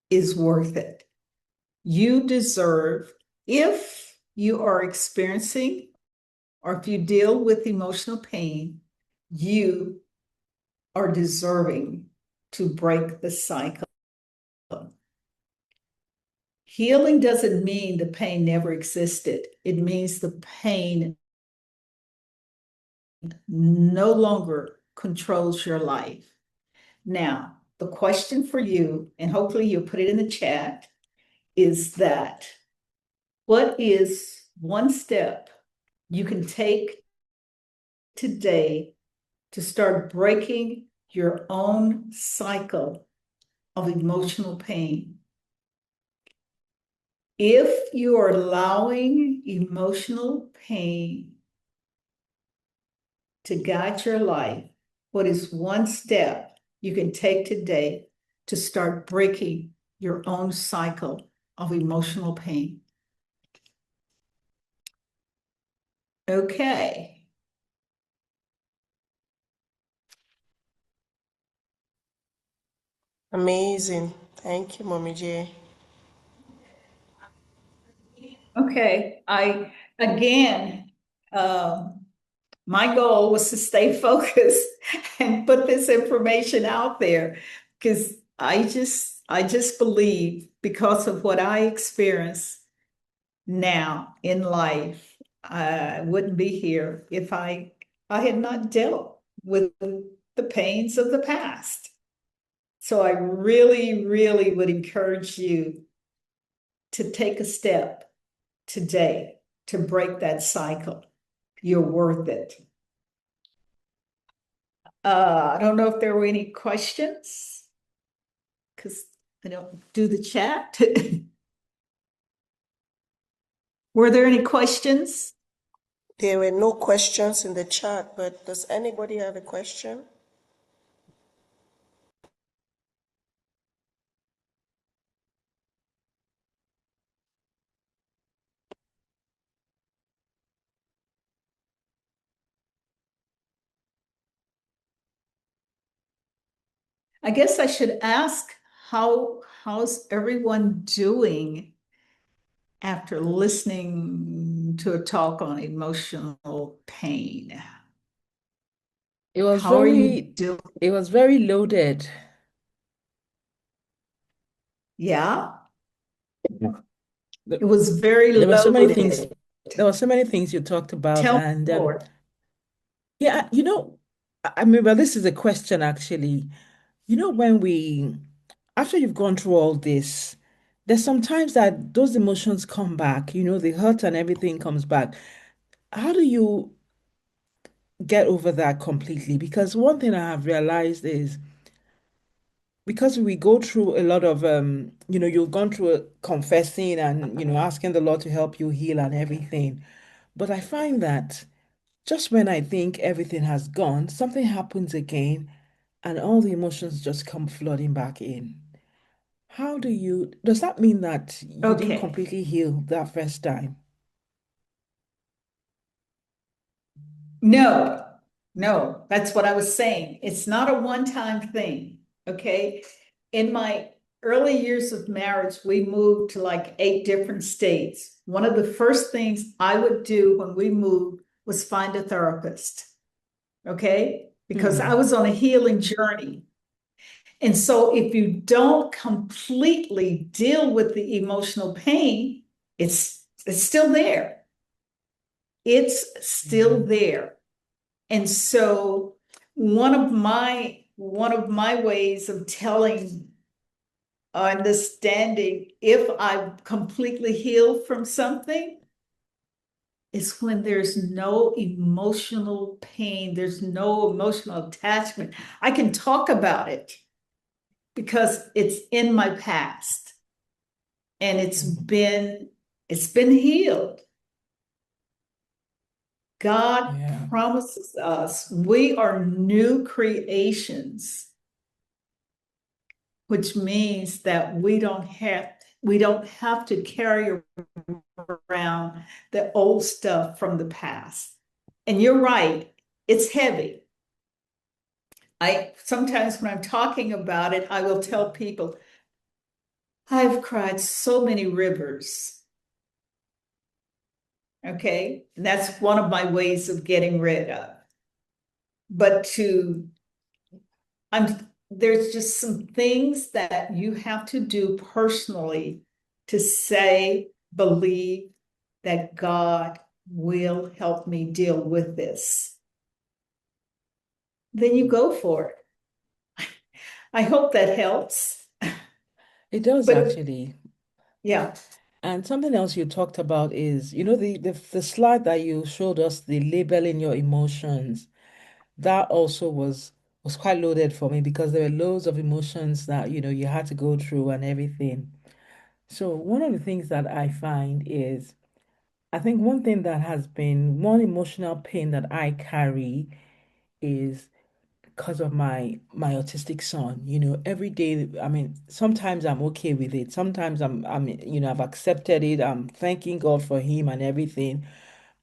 is worth it. You deserve, if you are experiencing or if you deal with emotional pain, you are deserving to break the cycle. Healing doesn't mean the pain never existed. It means the pain no longer controls your life. Now, the question for you, and hopefully you'll put it in the chat, is that What is one step you can take today to start breaking your own cycle of emotional pain? If you are allowing emotional pain to guide your life, what is one step you can take today to start breaking your own cycle of emotional pain? Okay. Amazing. Thank you, Mommy J. Okay. Again, my goal was to stay focused and put this information out there because I just believe because of what I experience now in life, I wouldn't be here if I had not dealt with the pains of the past. So I really, really would encourage you to take a step today to break that cycle. You're worth it. I don't know if there were any questions because I don't do the chat. Were there any questions? There were no questions in the chat, but does anybody have a question? I guess I should ask how's everyone doing after listening to a talk on emotional pain? It was How are you very, doing? it was very loaded. Yeah, Th- it was very There were so many things, loaded. you talked about, Tell me and more. yeah, I mean, well, this is a question actually. When after you've gone through all this, there's sometimes that those emotions come back, the hurt and everything comes back. How do you get over that completely? Because one thing I have realized is because we go through a lot of you've gone through confessing and asking the Lord to help you heal and everything. But I find that just when I think everything has gone, something happens again and all the emotions just come flooding back in. Does that mean that you didn't Okay. completely heal that first time? No, no, that's what I was saying. It's not a one-time thing, okay? In my early years of marriage, we moved to like 8 different states. One of the first things I would do when we moved was find a therapist, okay? Because I Hmm. was on a healing journey. And so if you don't completely deal with the emotional pain, it's still there. It's still Yeah. there. And so one of my ways of telling understanding if I've completely healed from something is when there's no emotional pain, there's no emotional attachment. I can talk about it because it's in my past and it's Mhm. been it's been healed. God Yeah. promises us we are new creations, which means that we don't have to carry around the old stuff from the past. And you're right, it's heavy. I sometimes when I'm talking about it, I will tell people I've cried so many rivers. Okay, and that's one of my ways of getting rid of. But to there's just some things that you have to do personally to say, believe that God will help me deal with this. Then you go for it. I hope that helps. It does But actually. yeah, And something else you talked about is, the slide that you showed us, the labeling your emotions. That also was quite loaded for me because there were loads of emotions that, you had to go through and everything. So one of the things that I find is, I think one thing that has been one emotional pain that I carry is because of my autistic son. Every day, I mean, sometimes I'm okay with it. Sometimes I've accepted it. I'm thanking God for him and everything.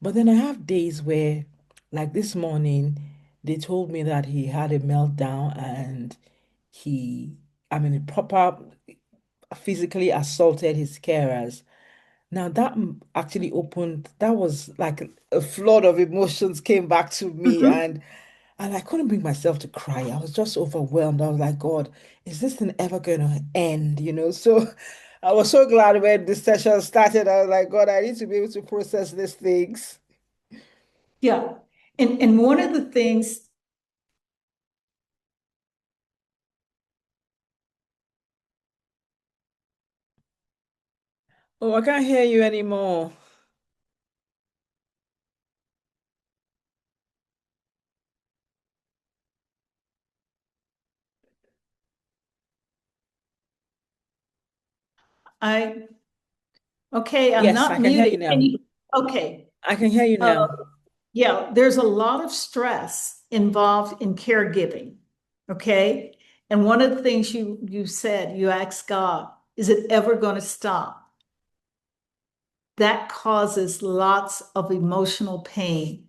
But then I have days where, like this morning, they told me that he had a meltdown and he, I mean, proper physically assaulted his carers. Now that actually that was like a flood of emotions came back to me, Mhm. and I couldn't bring myself to cry. I was just overwhelmed. I was like, God, is this thing ever going to end? So I was so glad when this session started. I was like, God, I need to be able to process these things. Yeah. And one of the things, Oh, I can't hear you anymore. I, okay, I'm Yes, not I can hear muted. you Can now. you, okay. I can hear you Uh, now. yeah, there's a lot of stress involved in caregiving. Okay. And one of the things you said, you asked God, is it ever going to stop? That causes lots of emotional pain.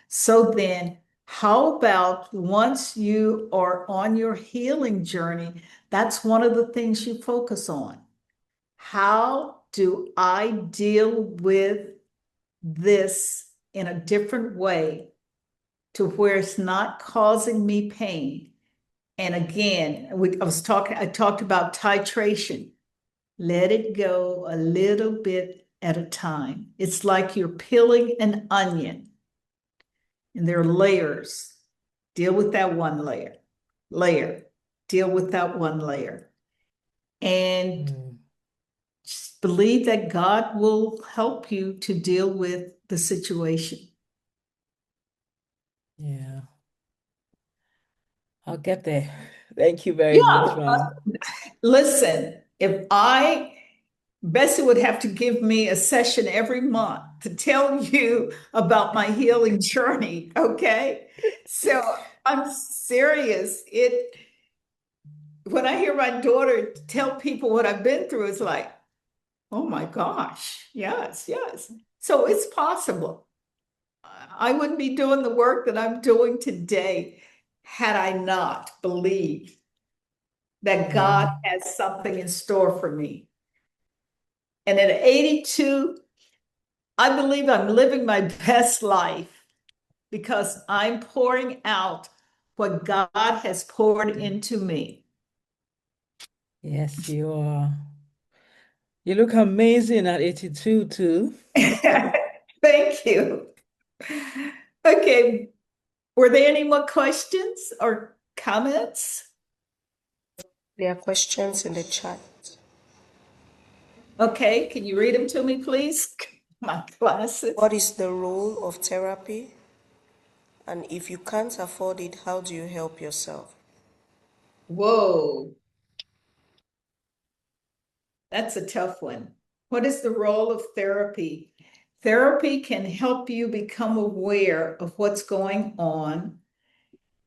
So then, how about once you are on your healing journey, that's one of the things you focus on. How do I deal with this in a different way to where it's not causing me pain? And again, I talked about titration. Let it go a little bit at a time. It's like you're peeling an onion and there are layers. Deal with that one layer, deal with that one layer. And Mm, just believe that God will help you to deal with the situation. yeah, I'll get there. Thank you very much, Yeah, ma'am. listen, Bessie would have to give me a session every month to tell you about my healing journey, okay? So I'm serious. When I hear my daughter tell people what I've been through, it's like, oh my gosh, yes, yes. So it's possible. I wouldn't be doing the work that I'm doing today had I not believed that God Mm, has something in store for me. And at 82, I believe I'm living my best life because I'm pouring out what God has poured into me. yes, you are. You look amazing at 82 too. Thank you. Okay, were there any more questions or comments? There are questions in the chat. Okay, can you read them to me, please? My glasses. What is the role of therapy? And if you can't afford it, how do you help yourself? Whoa, that's a tough one. What is the role of therapy? Therapy can help you become aware of what's going on,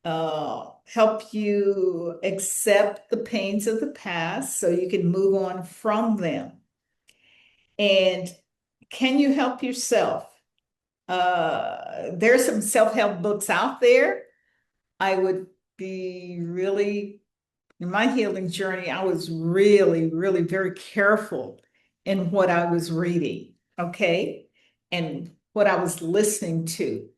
help you accept the pains of the past so you can move on from them. And can you help yourself? There's some self-help books out there. I would be really, in my healing journey, I was really, really very careful in what I was reading, okay? And what I was listening to.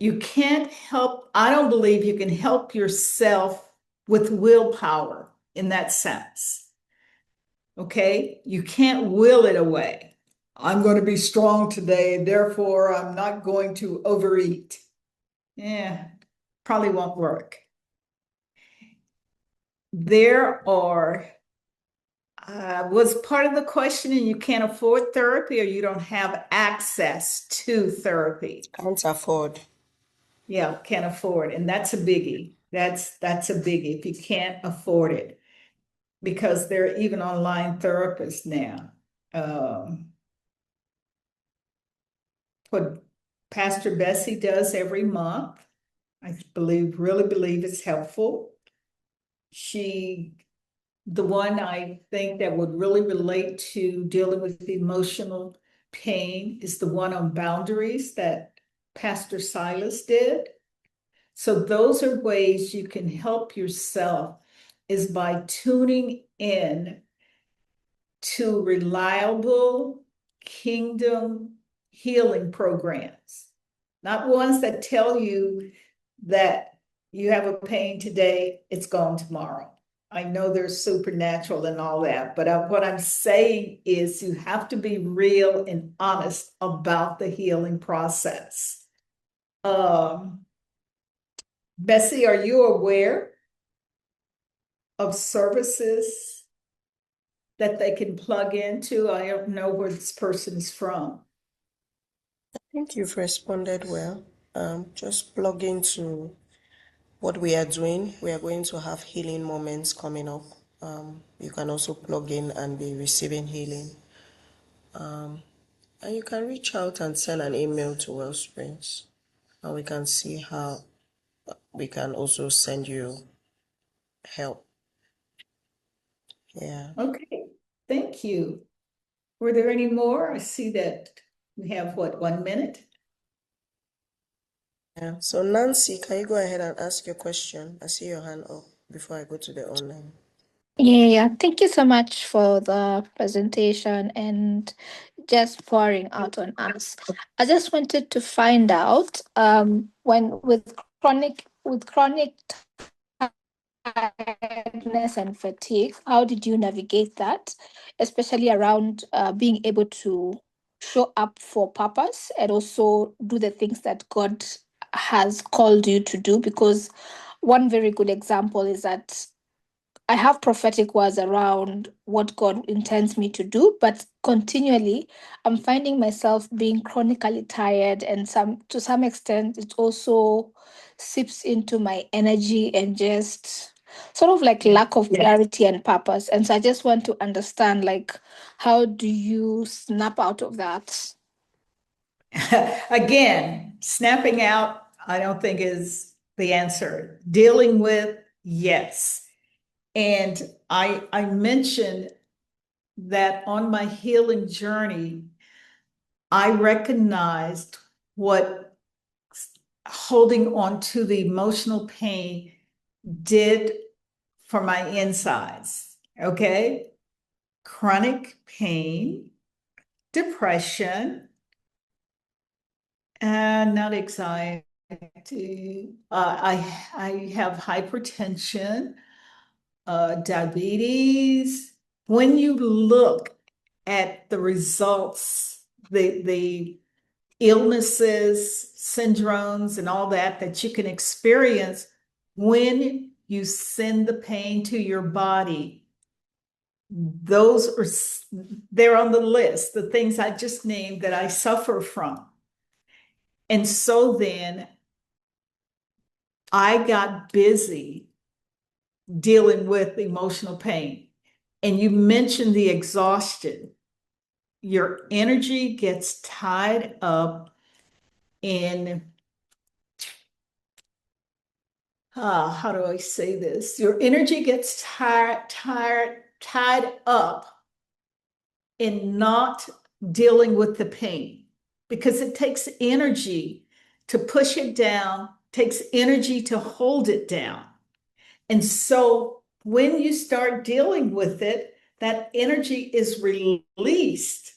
You can't help, I don't believe you can help yourself with willpower in that sense. Okay? You can't will it away. I'm going to be strong today, therefore I'm not going to overeat. Yeah, probably won't work. There are, Was part of the question, and you can't afford therapy or you don't have access to therapy? Can't afford. Yeah, can't afford, and that's a biggie. That's a biggie if you can't afford it, because there are even online therapists now. What Pastor Bessie does every month, I really believe it's helpful. The one I think that would really relate to dealing with emotional pain is the one on boundaries that Pastor Silas did. So those are ways you can help yourself, is by tuning in to reliable kingdom healing programs, not ones that tell you that you have a pain today, it's gone tomorrow. I know there's supernatural and all that, but what I'm saying is you have to be real and honest about the healing process. Bessie, are you aware of services that they can plug into? I don't know where this person is from. I think you've responded well. Just plug into what we are doing. We are going to have healing moments coming up. You can also plug in and be receiving healing. And you can reach out and send an email to Wellsprings, and we can see how we can also send you help. Yeah. Okay, thank you. Were there any more? I see that we have, what, 1 minute? Yeah. So Nancy, can you go ahead and ask your question? I see your hand up before I go to the online. Yeah, thank you so much for the presentation and just pouring out on us. I just wanted to find out when with chronic tiredness and fatigue, how did you navigate that, especially around being able to show up for purpose and also do the things that God has called you to do? Because one very good example is that I have prophetic words around what God intends me to do, but continually I'm finding myself being chronically tired, and to some extent it also seeps into my energy and just sort of like lack of clarity and purpose. And so I just want to understand, like, how do you snap out of that? Again, snapping out, I don't think is the answer. Dealing with, yes. And I mentioned that on my healing journey, I recognized what holding on to the emotional pain did for my insides. Okay. Chronic pain, depression, and not anxiety. I have hypertension, diabetes. When you look at the results, the illnesses, syndromes, and all that you can experience when you send the pain to your body, those are, they're on the list, the things I just named that I suffer from. And so then I got busy dealing with emotional pain. And you mentioned the exhaustion. Your energy gets tied up in, how do I say this? Your energy gets tied up in not dealing with the pain, because it takes energy to push it down, takes energy to hold it down. And so when you start dealing with it, that energy is released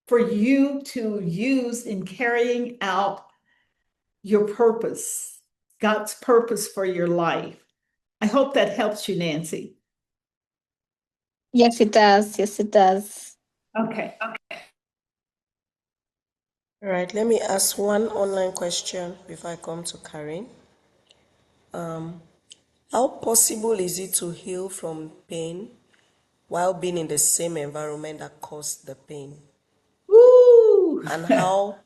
for you to use in carrying out your purpose, God's purpose for your life. I hope that helps you, Nancy. Yes, it does. Yes, it does. Okay. All right, let me ask one online question before I come to Karen. How possible is it to heal from pain while being in the same environment that caused the pain? Woo! And how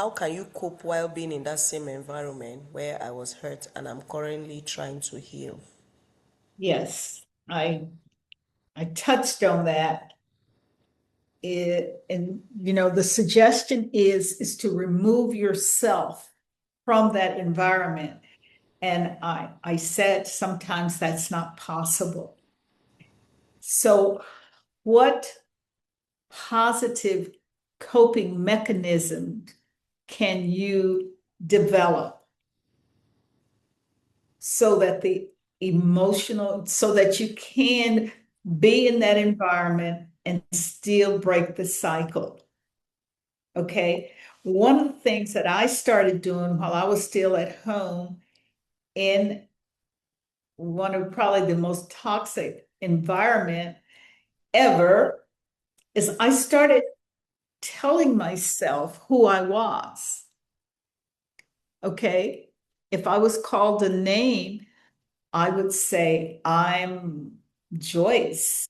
can you cope while being in that same environment where I was hurt and I'm currently trying to heal? Yes, I touched on that. And the suggestion is to remove yourself from that environment. And I said sometimes that's not possible. So what positive coping mechanisms can you develop so that so that you can be in that environment and still break the cycle? Okay. One of the things that I started doing while I was still at home in one of probably the most toxic environment ever is I started telling myself who I was. Okay. If I was called a name, I would say, I'm Joyce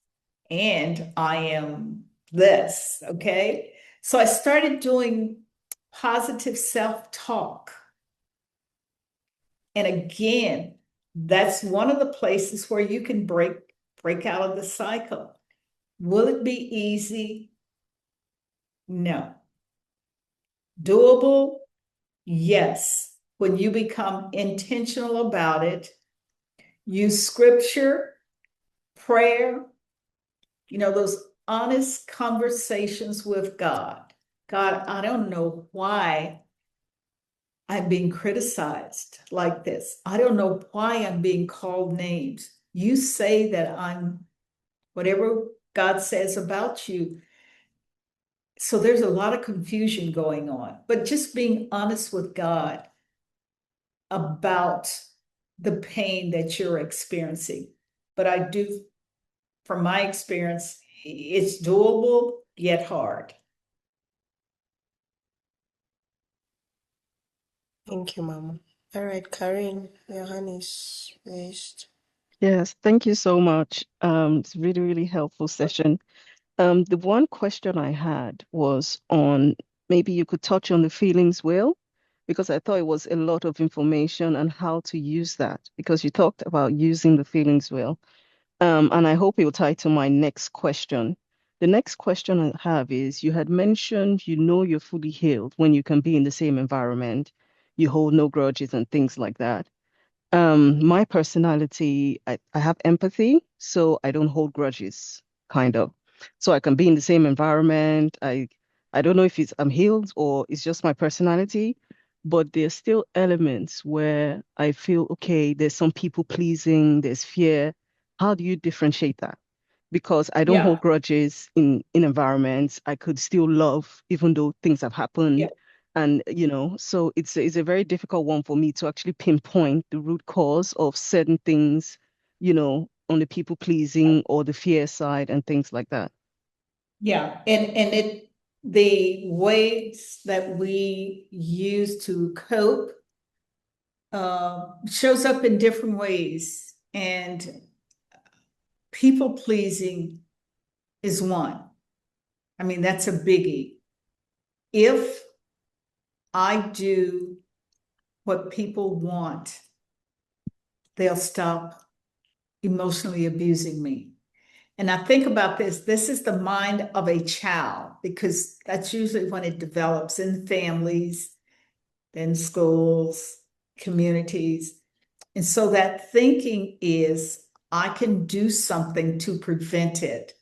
and I am this. Okay. So I started doing positive self-talk. And again, that's one of the places where you can break out of the cycle. Will it be easy? No. Doable? Yes. When you become intentional about it, use scripture, prayer, those honest conversations with God. God, I don't know why I'm being criticized like this. I don't know why I'm being called names. You say that I'm whatever God says about you. So there's a lot of confusion going on, but just being honest with God about the pain that you're experiencing. But I do, from my experience, it's doable yet hard. Thank you, Mama. All right, Karen, your hand is raised. Yes, thank you so much. It's really, really helpful session. The one question I had was on maybe you could touch on the feelings wheel, because I thought it was a lot of information on how to use that, because you talked about using the feelings wheel. And I hope it will tie to my next question. The next question I have is, you had mentioned you're fully healed when you can be in the same environment, you hold no grudges and things like that. My personality, I have empathy, so I don't hold grudges, kind of. So I can be in the same environment. I don't know if I'm healed or it's just my personality, but there's still elements where I feel, okay, there's some people pleasing, there's fear. How do you differentiate that? Because I don't Yeah, hold grudges in environments. I could still love even though things have yeah, happened. And so it's a very difficult one for me to actually pinpoint the root cause of certain things, on the people pleasing or the fear side and things like that. yeah. And the ways that we use to cope shows up in different ways. And people pleasing is one. I mean, that's a biggie. If I do what people want, they'll stop emotionally abusing me. And I think about this is the mind of a child, because that's usually when it develops in families, then schools, communities. And so that thinking is, I can do something to prevent it.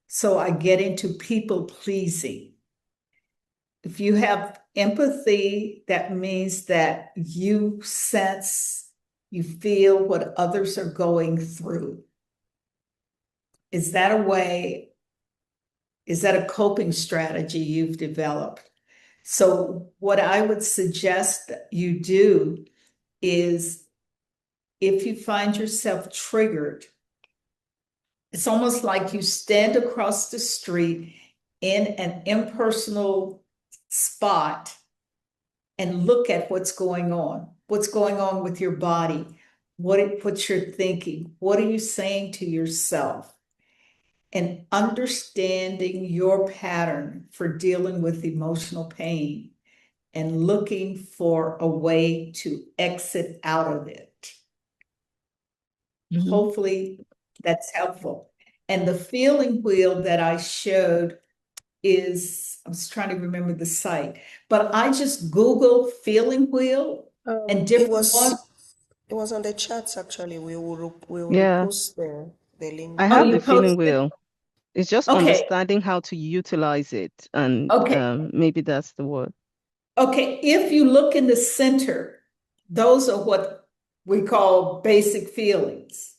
So I get into people pleasing. If you have empathy, that means that you sense, you feel what others are going through. Is that a coping strategy you've developed? So what I would suggest that you do is, if you find yourself triggered, it's almost like you stand across the street in an impersonal spot and look at what's going on with your body. what you're thinking, what are you saying to yourself, and understanding your pattern for dealing with emotional pain and looking for a way to exit out of it. Mhm. Hopefully that's helpful. And the feeling wheel that I showed is, I was trying to remember the site, but I just Googled feeling wheel and It different ones. was on the chats actually. We will Yeah, repost the link. I Oh, have you the feeling posted? wheel. It's just Okay, understanding how to utilize it, and okay, maybe that's the word. okay. If you look in the center, those are what we call basic feelings,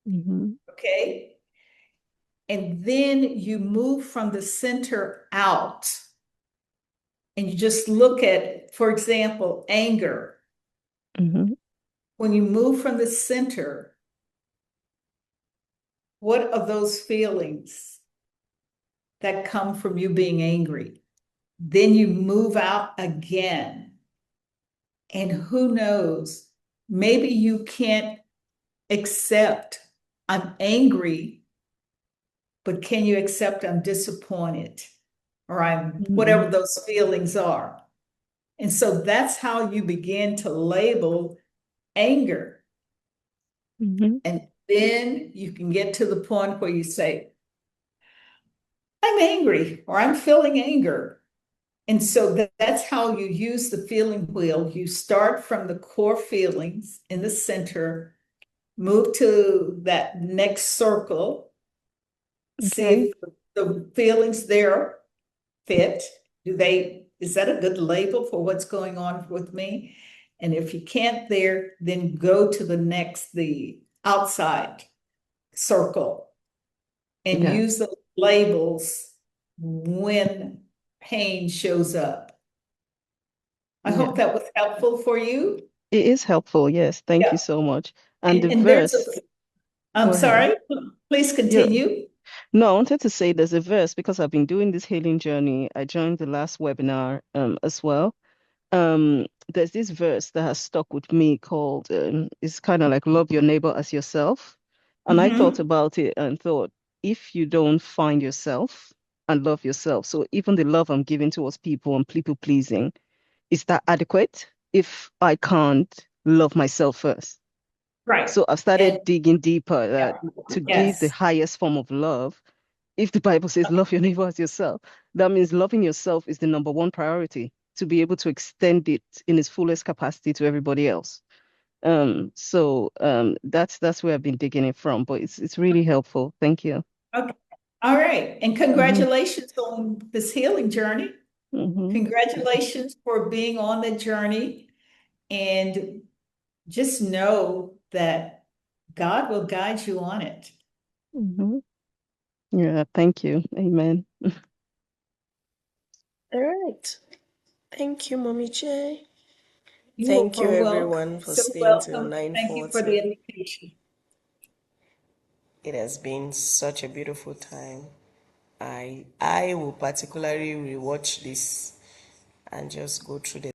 Mm-hmm. okay? And then you move from the center out and you just look at, for example, anger. Mm-hmm. When you move from the center, what are those feelings that come from you being angry? Then you move out again. And who knows, maybe you can't accept I'm angry, but can you accept I'm disappointed or I'm Mm-hmm. whatever those feelings are? And so that's how you begin to label anger. Mm-hmm. And then you can get to the point where you say, I'm angry or I'm feeling anger. And so that's how you use the feeling wheel. You start from the core feelings in the center, move to that next circle, see Okay. if the feelings there fit. Is that a good label for what's going on with me? And if you can't there, then go to the outside circle and Yeah. use those labels when pain shows up. I Yeah. hope that was helpful for you. It is helpful. Yes. Thank you Yeah. so much. And the And there's verse, I'm go ahead. sorry, please Yeah. continue. No, I wanted to say there's a verse because I've been doing this healing journey. I joined the last webinar as well. There's this verse that has stuck with me called it's kind of like love your neighbor as yourself. And I thought Mhm. about it and thought, if you don't find yourself and love yourself, so even the love I'm giving towards people and people pleasing, is that adequate if I can't love myself first? Right. So I've And started digging deeper yeah, that to give the yes. highest form of love, if the Bible says love your neighbor as yourself, that means loving yourself is the number one priority to be able to extend it in its fullest capacity to everybody else. That's where I've been digging it from, but it's really helpful. Thank you. Okay. All right. And Hmm. congratulations on this healing journey. Hmm. Congratulations for being on the journey. And just know that God will guide you on it. Hmm. Yeah, thank you. Amen. All right. Thank you, Mommy J. You Thank you are welcome. everyone for So staying till welcome. Thank you for the 9:40. invitation. It has been such a beautiful time. I will particularly rewatch this and just go through the